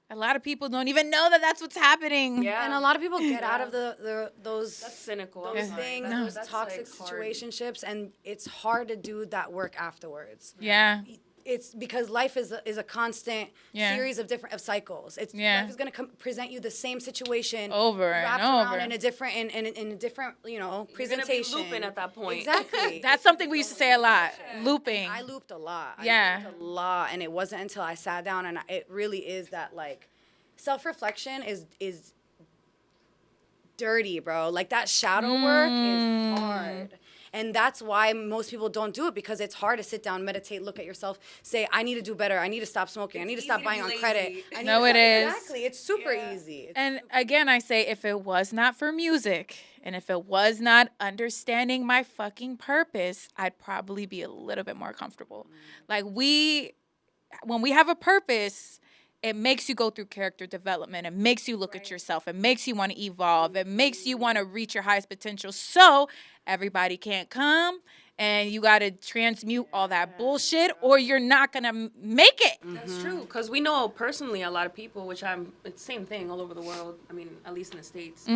A lot of people don't even know that that's what's happening. Yeah. And a lot of people get out of those That's cynical. those I'm things, sorry. those That's, toxic like, hard. situationships, and it's hard to do that work afterwards. Yeah. It's because life is a constant Yeah. series of different life is going to present you the same situation Over and wrapped over. around in a different in a different presentation. You're gonna be looping at that point. Exactly. That's something we used to say a lot. Looping. I looped a lot. Yeah. I looped a lot, and it wasn't until I sat down, and it really is that like self-reflection is dirty, bro. Like that shadow work is hard. And that's why most people don't do it, because it's hard to sit down, meditate, look at yourself, say, I need to do better. I need to stop smoking. I need to stop easy to buying be on lazy. credit. I need No, to it stop- is. Exactly. It's super easy. And again, I say, if it was not for music and if it was not understanding my fucking purpose, I'd probably be a little bit more comfortable. Like when we have a purpose, it makes you go through character development. It makes you look at yourself. It makes you want to evolve. It makes you want to reach your highest potential. So everybody can't come And you got to transmute all that bullshit or you're not going to make it. That's true, because we know personally a lot of people, it's the same thing all over the world. I mean, at least in the States.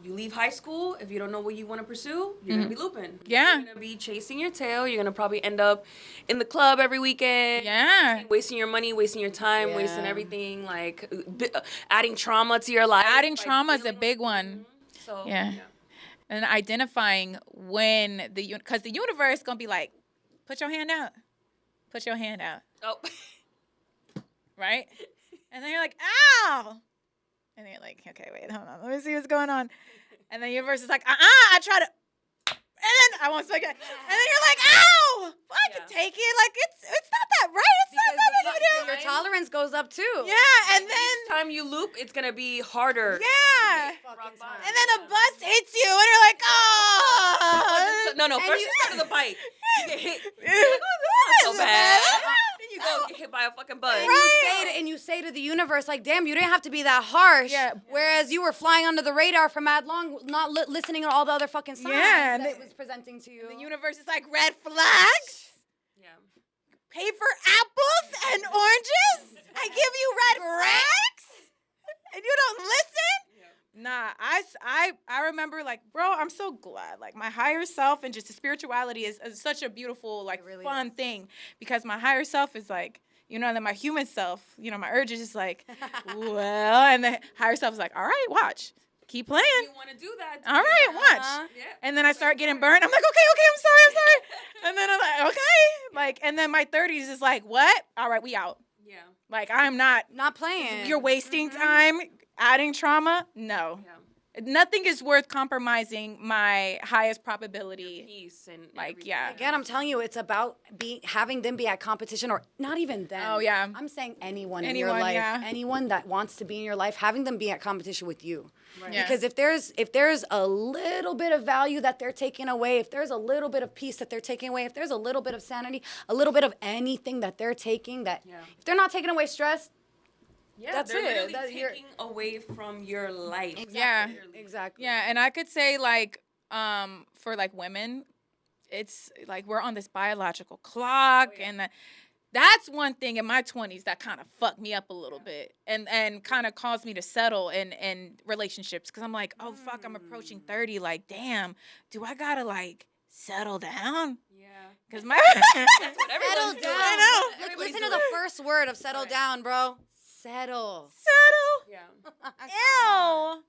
You leave high school, if you don't know what you want to pursue, you're going to be looping. Yeah. You're going to be chasing your tail. You're going to probably end up in the club every weekend. Yeah. Wasting your money, wasting your time, wasting everything, like adding trauma to your life. Adding trauma is a big one. So, Yeah. And identifying when because the universe going to be like, put your hand out. Put your hand out. Oh. Right? And then you're like, ow. And then you're like, okay, wait, hold on. Let me see what's going on. And then the universe is like, I try to. And then I won't speak it. And then you're like, ow. Well, I can take it. Like, it's not that right. It's not that big of a deal. Your tolerance goes up too. Yeah, and then. Each time you loop, it's going to be harder. Yeah. And then a bus hits you, and you're like, oh. No, first you start with a bike. You get hit. Not so bad. Then you go get hit by a fucking bus. And you say to the universe, like, damn, you didn't have to be that harsh. Yeah. Whereas you were flying under the radar for mad long, not listening to all the other fucking signs Yeah, that it was presenting to you. The universe is like, red flags. Yeah. Pay for apples and oranges. I give you red flags, and you don't listen. Nah, I remember, like, bro, I'm so glad. Like, my higher self and just the spirituality is such a beautiful, like, really fun thing. Because my higher self is like, you know, and then my human self, you know, my urge is just like, well, and the higher self is like, all right, watch. Keep playing. You want to do that. All right, watch. Yeah. And then I start getting burned. I'm like, okay, I'm sorry. And then I'm like, okay. Like, and then my 30s is like, what? All right, we out. Yeah. Like, I'm not playing. You're wasting time, adding trauma. No. Yeah. Nothing is worth compromising my highest probability. Peace and Like, everything. yeah. Again, I'm telling you, it's about having them be at competition, or not even them. Oh, yeah. I'm saying anyone in your Anyone, life, yeah. anyone that wants to be in your life, having them be at competition with you. Right. Yeah. Because if there's a little bit of value that they're taking away, if there's a little bit of peace that they're taking away, if there's a little bit of sanity, a little bit of anything that they're taking, if they're not taking away stress, Yeah, that's they're it. literally taking away from your life. Yeah. Exactly. Yeah, and I could say, like, for, like, women, it's, like, we're on this biological clock, and that's one thing in my 20s that kind of fucked me up a little bit and kind of caused me to settle in relationships because I'm like, oh, fuck, I'm approaching 30. Like, damn, do I gotta, like, settle down? Yeah. Because my... Settle down. I know. Listen to the first word of settle down, bro. Settle. Settle. Yeah. Ew.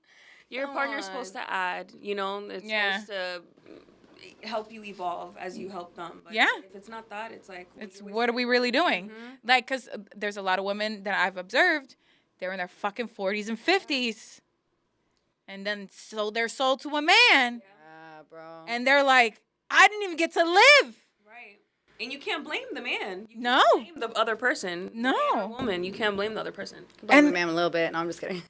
Your Come partner's on. supposed to add, you know, it's Yeah. supposed to help you evolve as you help them. But Yeah. if it's not that, it's like, It's what are we really doing? Like, because there's a lot of women that I've observed, they're in their fucking 40s and 50s. And then so they're sold to a man. Yeah, bro. And they're like, I didn't even get to live. Right. And you can't blame the man. You No. can't blame the other person. No. Man or woman, you can't blame the other person. Blame the And- man a little bit. No, I'm just kidding.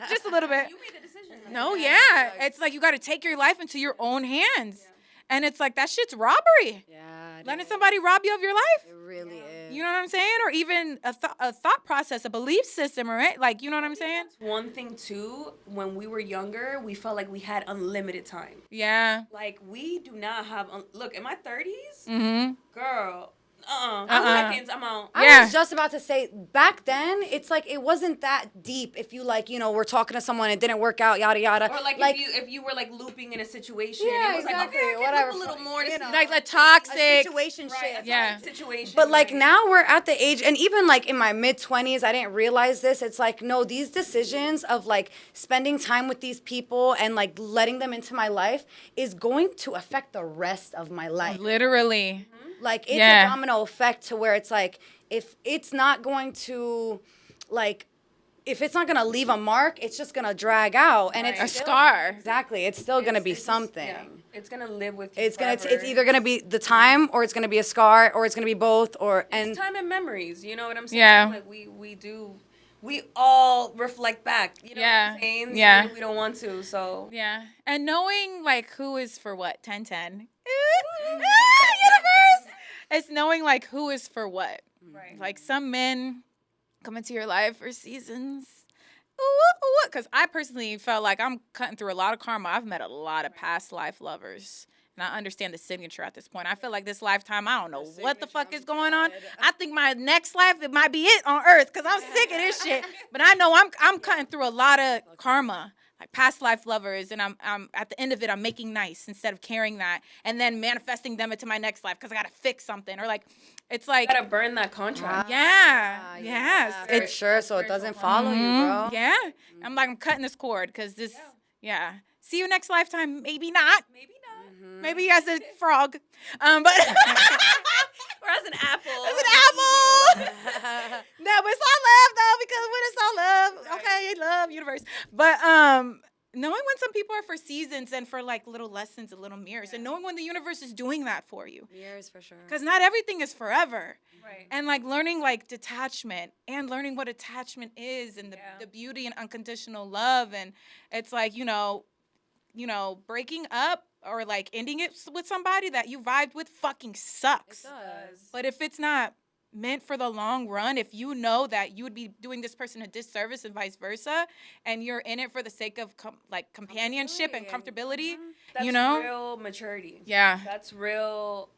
Just a little bit. You made the decision. No, yeah. It's like you got to take your life into your own hands. And it's like, that shit's robbery. Yeah. it Letting is. somebody rob you of your life. It really is. You know what I'm saying? Or even a thought process, a belief system, right? Like, you know what I'm saying? One thing too, when we were younger, we felt like we had unlimited time. Yeah. Like, we do not have. Look, in my 30s, Mm-hmm. girl, 2 seconds, I'm out. I Yeah. was just about to say, back then, it's like it wasn't that deep. If you like, we're talking to someone, it didn't work out, yada yada. Or like if you were like looping in a situation, Yeah, it was exactly, like, okay, I can whatever, loop a little more to you see know. Like the a toxic. situation right, shit. Yeah. situation. But like right. now we're at the age, and even like in my mid-20s, I didn't realize this. It's like, no, these decisions of like spending time with these people and like letting them into my life is going to affect the rest of my life. Literally. Like it's Yeah. a domino effect to where it's like, if it's not going to like, if it's not going to leave a mark, it's just going to drag out. And A it's still- scar. Exactly. It's still going to be It's just- something. yeah, it's gonna live with you. It's forever. either gonna be the time, or it's gonna be a scar, or it's gonna be both, or It's time and memories. You know what I'm saying? Yeah. Like we all reflect back. You know Yeah. what I'm saying? Yeah. Even if we don't want to. So Yeah. And knowing, like, who is for what? 10-10. Universe! It's knowing, like, who is for what. right. Like, some men come into your life for seasons. Because I personally felt like I'm cutting through a lot of karma. I've met a lot of past life lovers. And I understand the signature at this point. I feel like this lifetime, I don't know what the fuck is going on. I think my next life, it might be it on Earth, because I'm sick of this shit. But I know I'm cutting through a lot of karma, like past life lovers, and I'm at the end of it, I'm making nice instead of carrying that and then manifesting them into my next life because I gotta fix something, or like it's like You gotta burn that contract. yes, For it's sure, so it doesn't follow you, bro. yeah. I'm like I'm cutting this cord because this See you next lifetime, maybe not. Maybe not. Maybe as a frog, but Or as an apple. as an apple. No, but it's all love though, because when it's all love, okay, love universe. But knowing when some people are for seasons and for like little lessons and little mirrors, and knowing when the universe is doing that for you, Years for sure. because not everything is forever. Right. And like learning like detachment and learning what attachment is and the beauty and unconditional love, and it's like breaking up or like ending it with somebody that you vibed with fucking sucks. It does. But if it's not meant for the long run, if you know that you would be doing this person a disservice and vice versa, and you're in it for the sake of companionship and comfortability, That's real maturity. Yeah. That's real,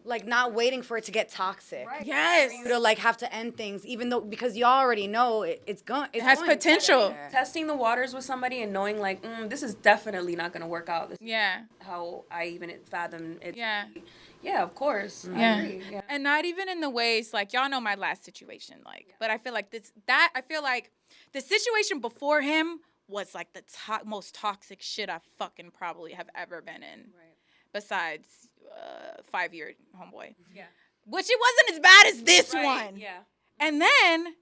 Like not waiting for it to get toxic. Right. Yes. For you to like have to end things, even though because you already know it's going. It has potential. testing the waters with somebody and knowing like, this is definitely not gonna work out. This Yeah. is how I even fathom it. Yeah. Yeah, of course. I Yeah. agree. Yeah. And not even in the ways like y'all know my last situation, but I feel like I feel like the situation before him was like the most toxic shit I fucking probably have ever been in. Right. Besides 5-year homeboy. Yeah. Which it wasn't as bad as this Right. one. Yeah. And then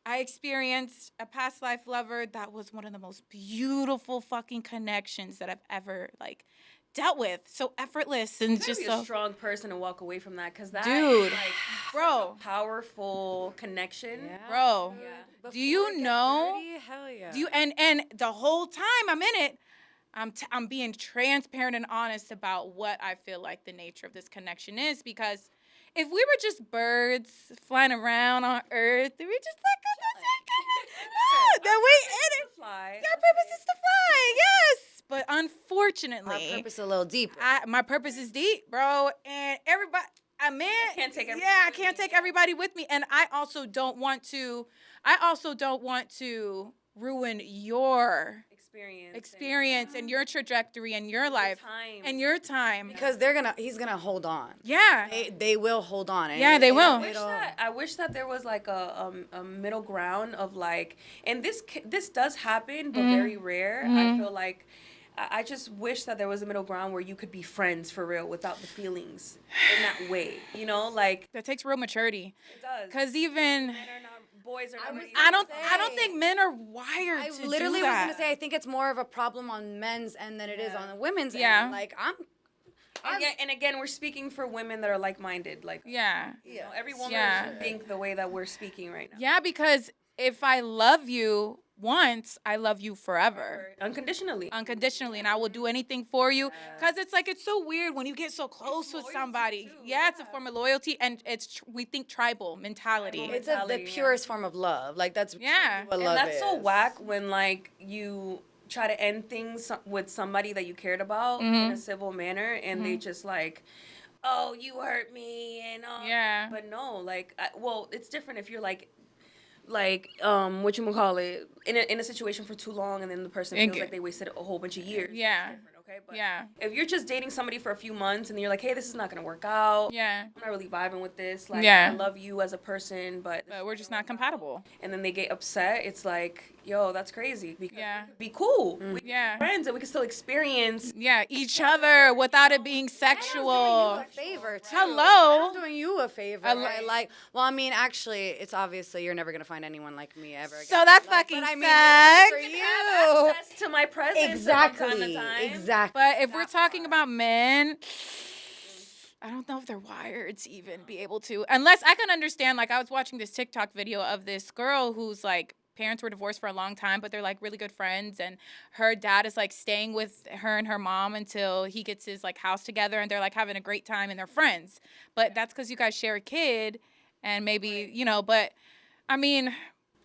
I experienced a past life lover that was one of the most beautiful fucking connections that I've ever like dealt with. So effortless and You gotta just be so a strong person and walk away from that, because that Dude. is, like, bro. powerful connection. Yeah. Bro. Yeah. Do you know? Hell yeah. Do you and the whole time I'm in it, I'm being transparent and honest about what I feel like the nature of this connection is, because if we were just birds flying around on Earth, we just like then we in it. Fly. Our purpose is to fly, yes. But Our unfortunately, purpose is a little deep. my purpose is deep, bro, and everybody. I mean, can't take everybody yeah, I with can't me, take yeah. everybody with me, and I also don't want to ruin your experience and your trajectory and your life time. and your time. Because he's gonna hold on. Yeah, They will hold on. Yeah, they will. I wish that there was like a middle ground of like, and this does happen, but very rare. I feel like I just wish that there was a middle ground where you could be friends for real without the feelings in that way. You know, like that takes real maturity. it does. Because even Men are not boys are not. I don't think men are wired I to literally do was that. gonna say I think it's more of a problem on men's end than it is on the women's Yeah. end. Like And again, we're speaking for women that are like-minded. Like, Yeah. you know, every woman Yeah. should think the way that we're speaking right now. Yeah, because if I love you once, I love you forever. Unconditionally. Unconditionally, and I will do anything for you. Because it's like, it's so weird when you get so close with loyalty somebody. too, Yeah, it's a form of loyalty, and we think tribal mentality. Tribal it's the mentality, yeah. purest form of love. Like that's Yeah. what And love that's is. so whack when, like, you try to end things with somebody that you cared about in a civil manner, and they just like, oh, you hurt me, and Yeah. But no, like, well, it's different if you're like whatchamacallit, in a situation for too long, and then the person feels like they wasted a whole bunch of years. Yeah. It's different, okay? But Yeah. if you're just dating somebody for a few months and you're like, hey, this is not gonna work out. Yeah. I'm not really vibing with this. Like, Yeah. I love you as a person, but But we're just not compatible. and then they get upset. It's like, yo, that's crazy. Because Yeah. we could be cool. We could Yeah. be friends, and we can still experience. Yeah, each other without it being sexual. a favor too. Hello. I'm doing you a favor. Right? Like, well, I mean, actually, it's obviously you're never gonna find anyone like me ever again. So that Like, fucking but I mean, sucks. for you. Access to my presence from Exactly. time to time. Exactly. But if we're talking about men, I don't know if they're wired to even be able to. Unless I can understand, like, I was watching this TikTok video of this girl who's like, parents were divorced for a long time, but they're like really good friends, and her dad is like staying with her and her mom until he gets his like house together, and they're like having a great time and they're friends. But that's because you guys share a kid, and maybe but I mean,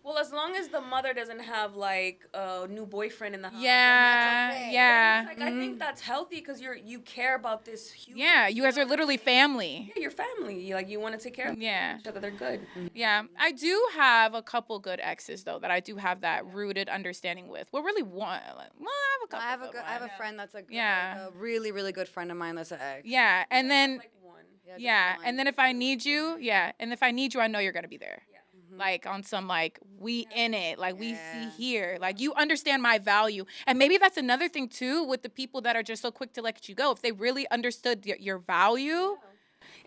Well, as long as the mother doesn't have like a new boyfriend in the house. Yeah, okay. yeah. Like, I think that's healthy because you care about this human. Yeah, you guys know are what I literally mean? family. Yeah, your family. Like you want to take care of Yeah. each other. They're good. Yeah, I do have a couple good exes though that I do have that rooted understanding with. Well, really one. Well, I have a couple. I have a ones. friend that's Yeah. like a really, really good friend of mine that's an ex. Yeah, and then Like one. just yeah, one. and then if I need you, yeah, and if I need you, I know you're gonna be there. Yeah. Like on some like we in it, like we see Yeah. here, like you understand my value, and maybe that's another thing too with the people that are just so quick to let you go. If they really understood your value,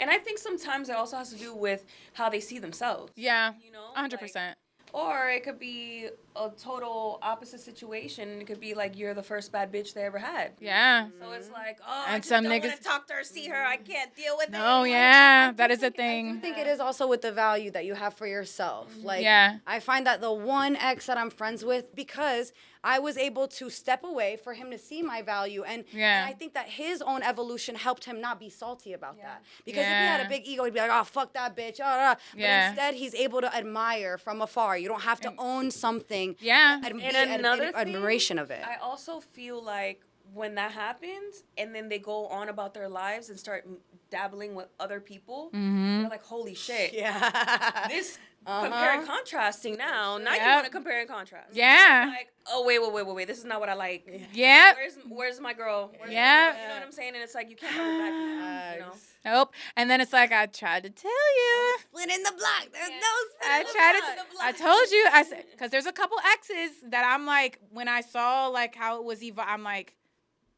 And I think sometimes it also has to do with how they see themselves. yeah, You know, 100%. Or it could be a total opposite situation. It could be like you're the first bad bitch they ever had. Yeah. So it's like, oh, I And just some don't want niggas- to talk to her, see her. I can't deal with it. No, Like, yeah, that is a I thing. think it is also with the value that you have for yourself. Like, Yeah. I find that the one ex that I'm friends with, because I was able to step away for him to see my value, and I think that his own evolution helped him not be salty about that. Because if he had a Yeah. big ego, he'd be like, oh, fuck that bitch. But Yeah. instead, he's able to admire from afar. You don't have to own something. Yeah. And be And another in thing, admiration of it. I also feel like when that happens and then they go on about their lives and start dabbling with other people, they're like, holy shit. Yeah. This compare and contrasting now. Now you Yep. want to compare and contrast. Yeah. Like, oh, wait. This is not what I like. Yeah. Where's my girl? Where's Yeah. my girl? You know what I'm saying? And it's like, you can't go back from that, you know? Nope. And then it's like I tried to tell you. Split in the block. There's no I tried to. I told you. I said because there's a couple exes that I'm like when I saw like how it was I'm like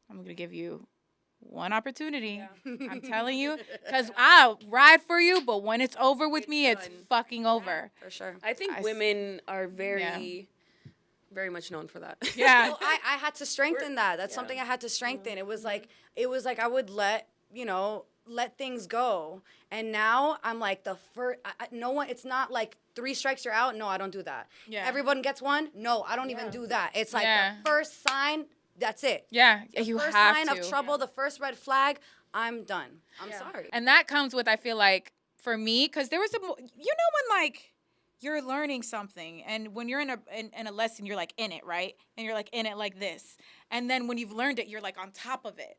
I'm gonna give you one opportunity. I'm telling you because I'll ride for you, but when it's over with me, it's done. fucking over. For sure. I think women are very, very much known for that. Yeah. So I had to strengthen that. That's something I had to strengthen. It was like I would let things go. And now I'm like the first. No one. It's not like 3 strikes you're out. No, I don't do that. Yeah. Everyone gets one. No, I don't even do that. It's like Yeah. the first sign. That's it. Yeah. You First have sign to. of trouble. The first red flag. I'm done. I'm sorry. And that comes with, I feel like, for me, because there was when like you're learning something, and when you're in a lesson, you're like in it, right? And you're like in it like this, and then when you've learned it, you're like on top of it.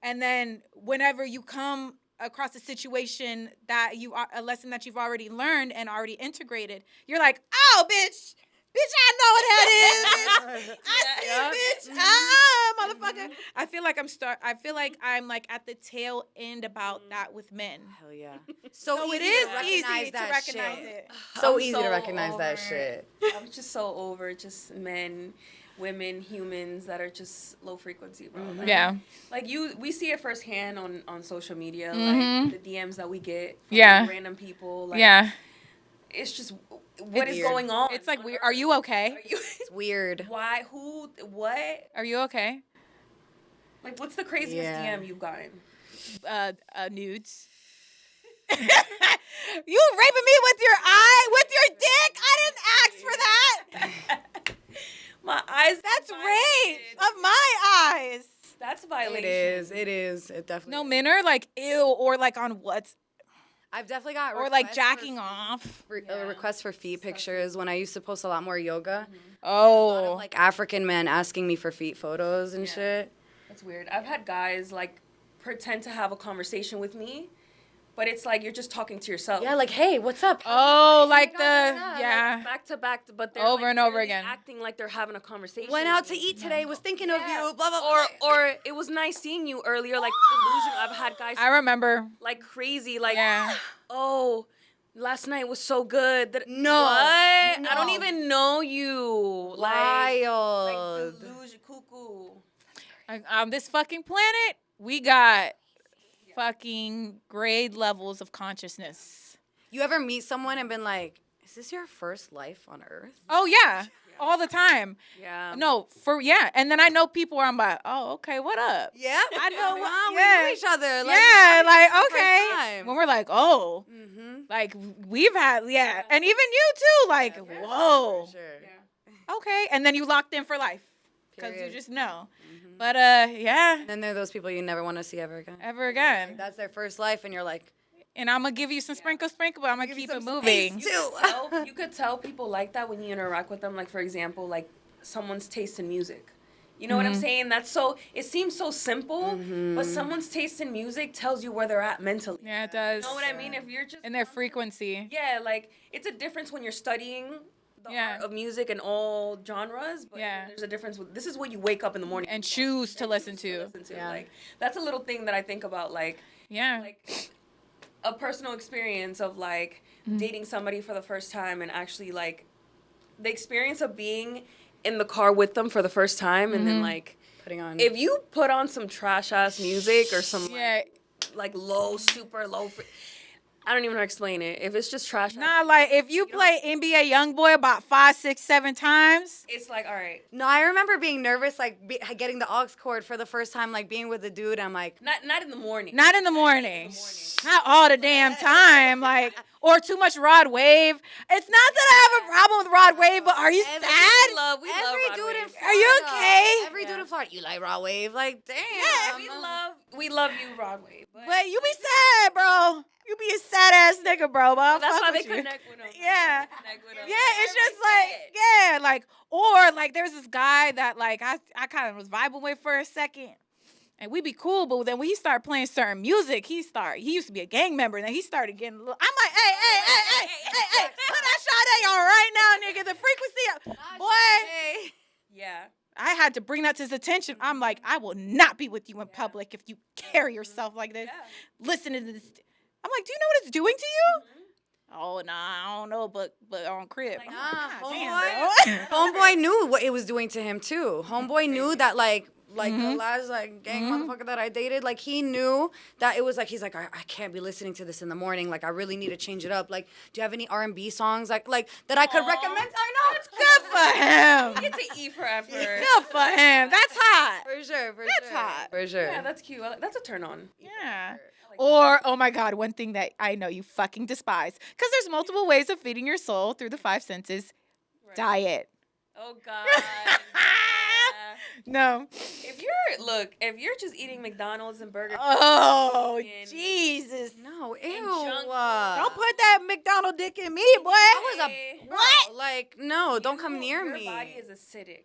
And then whenever you come across a situation that a lesson that you've already learned and already integrated, you're like, oh, bitch, I know what that is. Bitch. I see, bitch. Motherfucker. I feel like I'm like at the tail end about that with men. Hell yeah. So it easy is to easy recognize to that recognize shit. it. So I'm easy so to recognize that over- shit. I'm just so over just men, women, humans that are just low frequency, bro. Like we see it firsthand on social media, like the DMs that we get from random people. Like, it's just what is going on. It's like, are you okay? It's weird. Why? Who? What? Are you okay? Like, what's the craziest DM you've gotten? Nudes. You raping me with your eye, with your dick? I didn't ask for that. My eyes. That's rape of my eyes. That's violation. It is. It definitely No, is. men are like ew, or like on what's, I've definitely got or like requests jacking for off. requests for feet pictures when I used to post a lot more yoga. Oh, Like African men asking me for feet photos and shit. That's weird. I've had guys like pretend to have a conversation with me, but it's like you're just talking to yourself. Yeah, like, hey, what's up? oh, like the God, yeah. Back to back, but they're Over like, and over really again. acting like they're having a conversation. Went with out to me. eat today, was thinking of you, blah, blah, Or blah. or it was nice seeing you earlier, like delusion. I've had guys I remember. like crazy, like Yeah. oh, last night was so good. No, What? no. I don't even know you. Wild. Like delusion, cuckoo. On this fucking planet, we got fucking grade levels of consciousness. You ever meet someone and been like, is this your first life on Earth? Oh yeah, all the time. Yeah. No, and then I know people where I'm like, oh, okay, what up? Yeah, I know what. we know each other. Like, Yeah, like first okay. time. When we're like, oh, like we've had, and even you too, like, whoa, For sure. okay, and then you locked in for life because you Period. just know. But yeah, And then there are those people you never want to see ever again. ever again. That's their first life, and you're like, and I'm gonna give you some sprinkle, but I'm gonna Give you keep it some moving. space, too. You could tell people like that when you interact with them. Like, for example, like someone's taste in music. You know what I'm saying? It seems so simple, but someone's taste in music tells you where they're at mentally. Yeah, it does. You know what I mean? If you're just And their frequency. yeah, like it's a difference when you're studying the Yeah. art of music and all genres, but Yeah. there's a difference with this is what you wake up in the morning And choose to listen to. Yeah. Like that's a little thing that I think about, like Yeah. a personal experience of like dating somebody for the first time and actually like the experience of being in the car with them for the first time and then like Putting on. if you put on some trash ass music or some Yeah. like low, super low. I don't even know how to explain it. If it's just trash, Nah, like if you play NBA YoungBoy about 5, 6, 7 times, it's like all right. No, I remember being nervous, like getting the aux cord for the first time, like being with a dude. I'm like, Not in the morning. not in the morning, not all the damn time, like or too much Rod Wave. It's not that I have a problem with Rod Wave, but are you sad? We love every Rod dude Wave. in Florida. Are you okay? Every dude in Florida, you like raw wave, like damn. Yeah, we love you, Rod Wave. But you be sad, bro. You be a sad ass nigga, bro. But I'll That's fuck why they with you. connect with him. Yeah. Connect with him. Yeah, it's just like, yeah, like, or like there's this guy that like I kind of was vibing with for a second. And we be cool, but then when he started playing certain music, he used to be a gang member, and then he started getting a little, I'm like, hey, put that Sade on right now, nigga. The frequency up. Boy, Yeah. I had to bring that to his attention. I'm like, I will not be with you in public if you carry yourself like this. Yeah. Listen to this. I'm like, do you know what it's doing to you? Oh, nah, I don't know, but on crib. Like, I'm Nah, like, homeboy, homeboy knew what it was doing to him too. Homeboy knew that like the last like gang motherfucker that I dated, like he knew that it was like he's like I can't be listening to this in the morning. Like I really need to change it up. Like, do you have any R&B songs like that I could recommend? I know. Good for him. Get to E for effort. Good for him. That's hot. For sure, for That's sure. hot. For sure. Yeah, that's cute. That's a turn on. Yeah. Or, oh my God, one thing that I know you fucking despise. Because there's multiple ways of feeding your soul through the 5 senses. Right. Diet. Oh God. Yeah. No. If you're just eating McDonald's and Burger King. Oh, and- Jesus. No, ew. junk food. Don't put that McDonald dick in me, boy. I was Hey, what? Like, no, don't come near your me. body is acidic.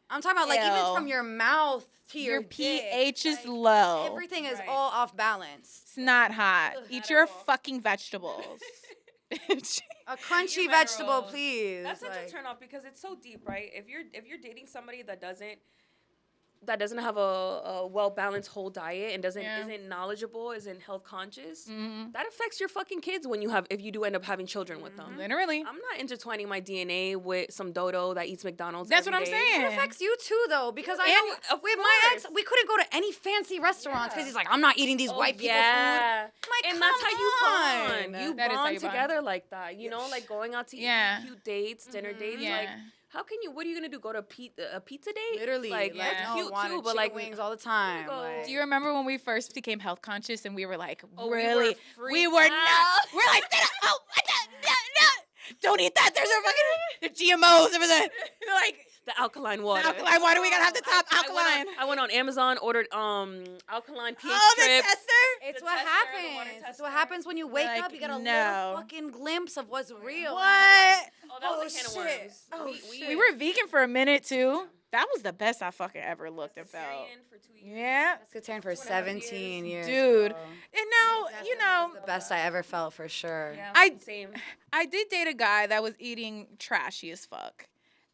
I'm talking about like Ew. even from your mouth to Your dick, pH is like, low. Everything is Right. all off balance. It's not hot. Ugh, Eat not your at all. fucking vegetables. A crunchy Your vegetable, minerals. please. That's such like, a turn off because it's so deep, right? If you're dating somebody that doesn't have a well balanced whole diet and isn't knowledgeable, isn't health conscious, that affects your fucking kids if you do end up having children with them. Literally. I'm not intertwining my DNA with some dodo that eats McDonald's. That's every what I'm day. saying. It affects you too, though, because I And know of with my ex, course. we couldn't go to any fancy restaurants because he's like, I'm not eating these white people food. yeah. I'm like, And that's how you come bond. on. You That is how bond you bond. together like that. You know, like going out to Yeah. eat cute dates, dinner dates. Yeah. Like, how can you? What are you gonna do? Go to a pizza date? Literally, like yeah. that's no, cute wanted too. But chicken like wings all the time. go. Like, Do you remember when we first became health conscious and we were like, Oh, we really? were We freaked were out. not. We're like, oh, no. Don't eat that. There's a fucking GMOs. There was like the alkaline water. alkaline water. We gotta have the top alkaline. I went on Amazon, ordered alkaline pH Oh, the strips. tester. it's the what tester, the water happens. It's tester. what happens when you wake Like, up. You get a no. little fucking glimpse of what's real. What? Oh, that was a can of shit. worms. Oh, we, shit. We were vegan for a minute too. That was the best I fucking ever looked and felt. Vegetarian for 2 years. Yeah, Pescatarian for 2.5 17 years. dude. bro. And now, you know, The best I ever felt for sure. Yeah, same. I did date a guy that was eating trashy as fuck.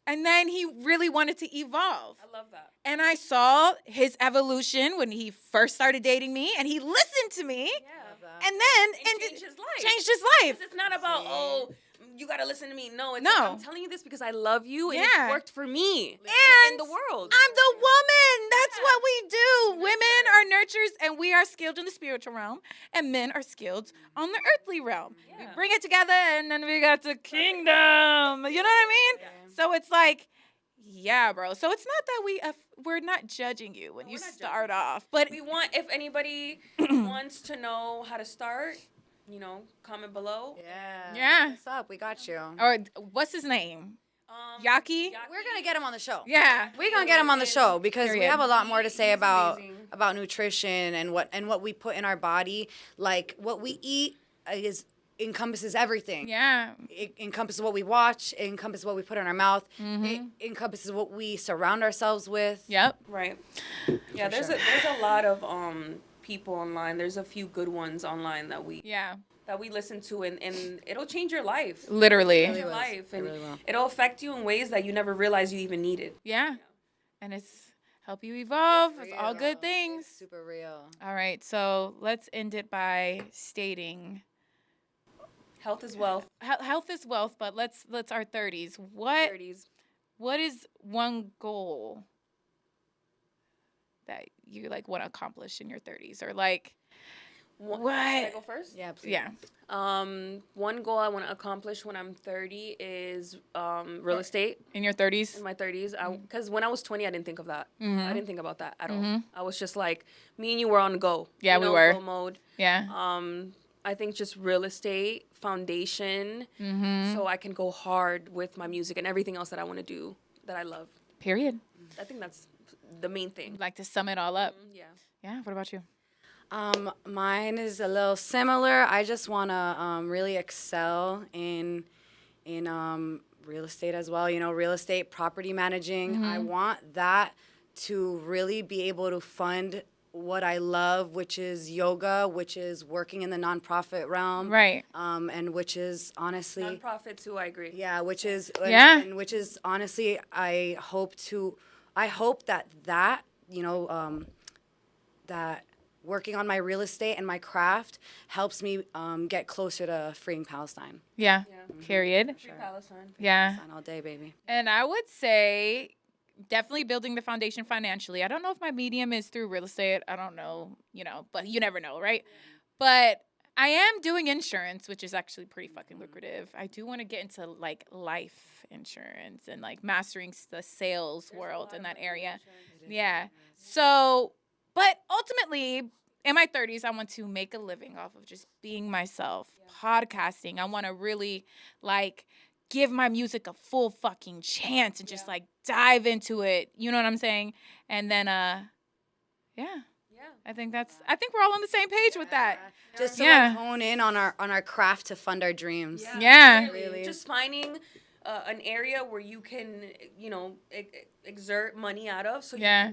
And then he really wanted to evolve. I love that. And I saw his evolution when he first started dating me, and he listened to me. Yeah. And then And changed his life. changed his life. 'Cause it's not about, oh, you gotta listen to me. No, it's No. like, I'm telling you this because I love you and Yeah. it's worked for me And in the world. I'm the woman. That's Yeah. what we do. Women are nurturers, and we are skilled in the spiritual realm, and men are skilled on the earthly realm. We Yeah. bring it together, and then we got the kingdom. You know what I mean? Yeah. So it's like, yeah, bro. So it's not that we're not judging you when No, you we're not start judging. off, but We want, if anybody wants to know how to start, comment below. Yeah. Yeah. What's up? We got you. or what's his name? Yaki? We're gonna get him on the show. Yeah. We're gonna get him on the show because we Period. have a lot more to say He's amazing. about nutrition and what we put in our body. Like what we eat is encompasses everything. Yeah. It encompasses what we watch. It encompasses what we put in our mouth. It encompasses what we surround ourselves with. Yep. Right. Yeah, there's a lot of people online. There's a few good ones online that we listen to, and it'll change your life. Literally. It'll change your life, and really will. it'll affect you in ways that you never realized you even needed. Yeah. And it's help you evolve. It's all good things. It's super real. All right. So let's end it by stating Health is wealth. health is wealth, but let's our 30s. What 30s. What is one goal that you like want to accomplish in your 30s, or like Can I what? go first? Yeah, please. Yeah. One goal I want to accomplish when I'm 30 is real estate. In your 30s? In my 30s, because when I was 20, I didn't think of that. I didn't think about that at all. I was just like, me and you were on go. Yeah, you we know, were. Go mode. Yeah. I think just real estate foundation, so I can go hard with my music and everything else that I want to do that I love. Period. I think that's the main thing. Like to sum it all up. Yeah. Yeah. What about you? Mine is a little similar. I just want to really excel in real estate as well. You know, real estate, property managing. I want that to really be able to fund what I love, which is yoga, which is working in the nonprofit realm. Right. And which is honestly, Nonprofit too, I agree. yeah, which is Yeah. and which is honestly, I hope that you know, that working on my real estate and my craft helps me get closer to freeing Palestine. Yeah. Yeah. Period. Free Palestine. Yeah. Palestine all day, baby. And I would say definitely building the foundation financially. I don't know if my medium is through real estate. I don't know, but you never know, right? But I am doing insurance, which is actually pretty fucking lucrative. I do want to get into like life insurance and like mastering the sales world in that area. Yeah. So, but ultimately, in my 30s, I want to make a living off of just being myself, podcasting. I want to really like give my music a full fucking chance and just like dive into it. You know what I'm saying? And then, yeah. I think we're all on the same page with that. Just to Yeah. like hone in on our craft to fund our dreams. Yeah. Really. Just finding an area where you can, exert money out of, so Yeah.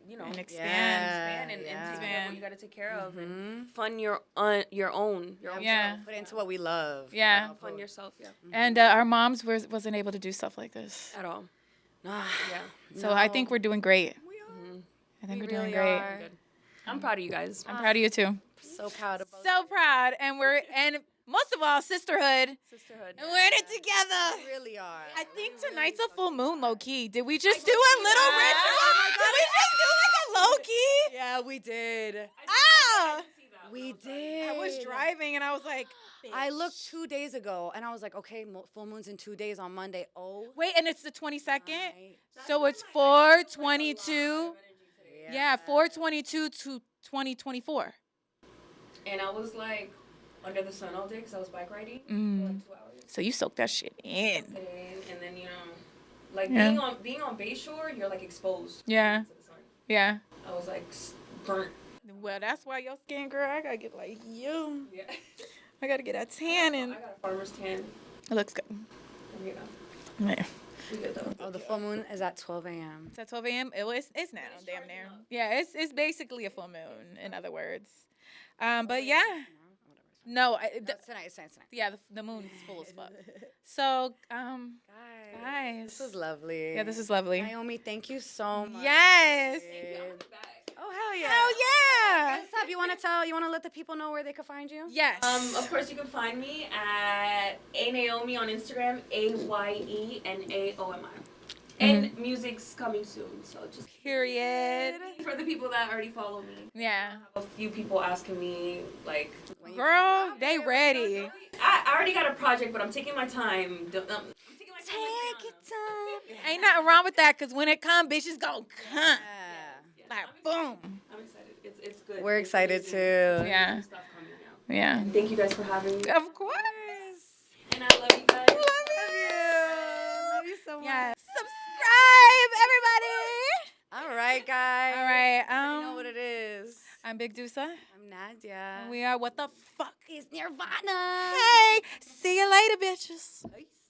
you can, And expand. expand and Yeah. take care of what you got to take care of and fund your own. Yeah. Put it into what we love. Yeah. Fund yourself, And our moms wasn't able to do stuff like this. at all. Nah. Yeah. So I think we're doing great. I think We we're doing really great. are. Good. I'm proud of you guys. I'm proud of you too. So proud of both. So proud. And most of all, sisterhood. Sisterhood. And we're in it together. We really are. I think tonight's a full moon, low key. Did we just do a little ritual? Did we just do like a low key? Yeah, we did. Ah! We did. I was driving and I was like, I looked 2 days ago and I was like, okay, full moon's in 2 days on Monday. Oh. wait, and it's the 22nd? my- So it's 4/22. Yeah, 4/22 to 2024. And I was like under the sun all day because I was bike riding for like 2 hours. So you soak that shit in. And then like Yeah. being on Bayshore, you're like exposed. Yeah. To the sun. Yeah. I was like burnt. Well, that's why your skin, girl, I gotta get like you. Yeah. I gotta get that tan I and got a farmer's tan. it looks good. You know, Yeah. we good though. Oh, the full moon is at 12 a.m. It's at 12 a.m. It's now, damn near. Yeah, it's basically a full moon, in other words. But yeah. No, It's tonight. It's tonight. yeah, the moon is full as fuck. So, guys. This was lovely. Yeah, this is lovely. Naomi, thank you so much. Yes. Oh, hell yeah. Hell yeah. What's up? You want to let the people know where they can find you? Yes. Of course, you can find me at Naomi on Instagram, AYENAOMI. And music's coming soon, so just Period. for the people that already follow me. Yeah. A few people asking me like, Girl, they ready. I already got a project, but I'm taking my time. I'm taking my time. Take your time. Ain't nothing wrong with that, because when it come, bitches gon' come. Like, boom. I'm excited. It's good. We're It's excited amazing. too. Yeah. New stuff coming out. Yeah. And thank you guys for having me. Of course. And I love you guys. Love you so much. Yeah. Subscribe, everybody. All right, guys. All right. You know what it is. I'm Big Deusa. I'm Nadia. And we are What the Fuck is Nirvana? Nirvana. Hey, see you later, bitches. Peace.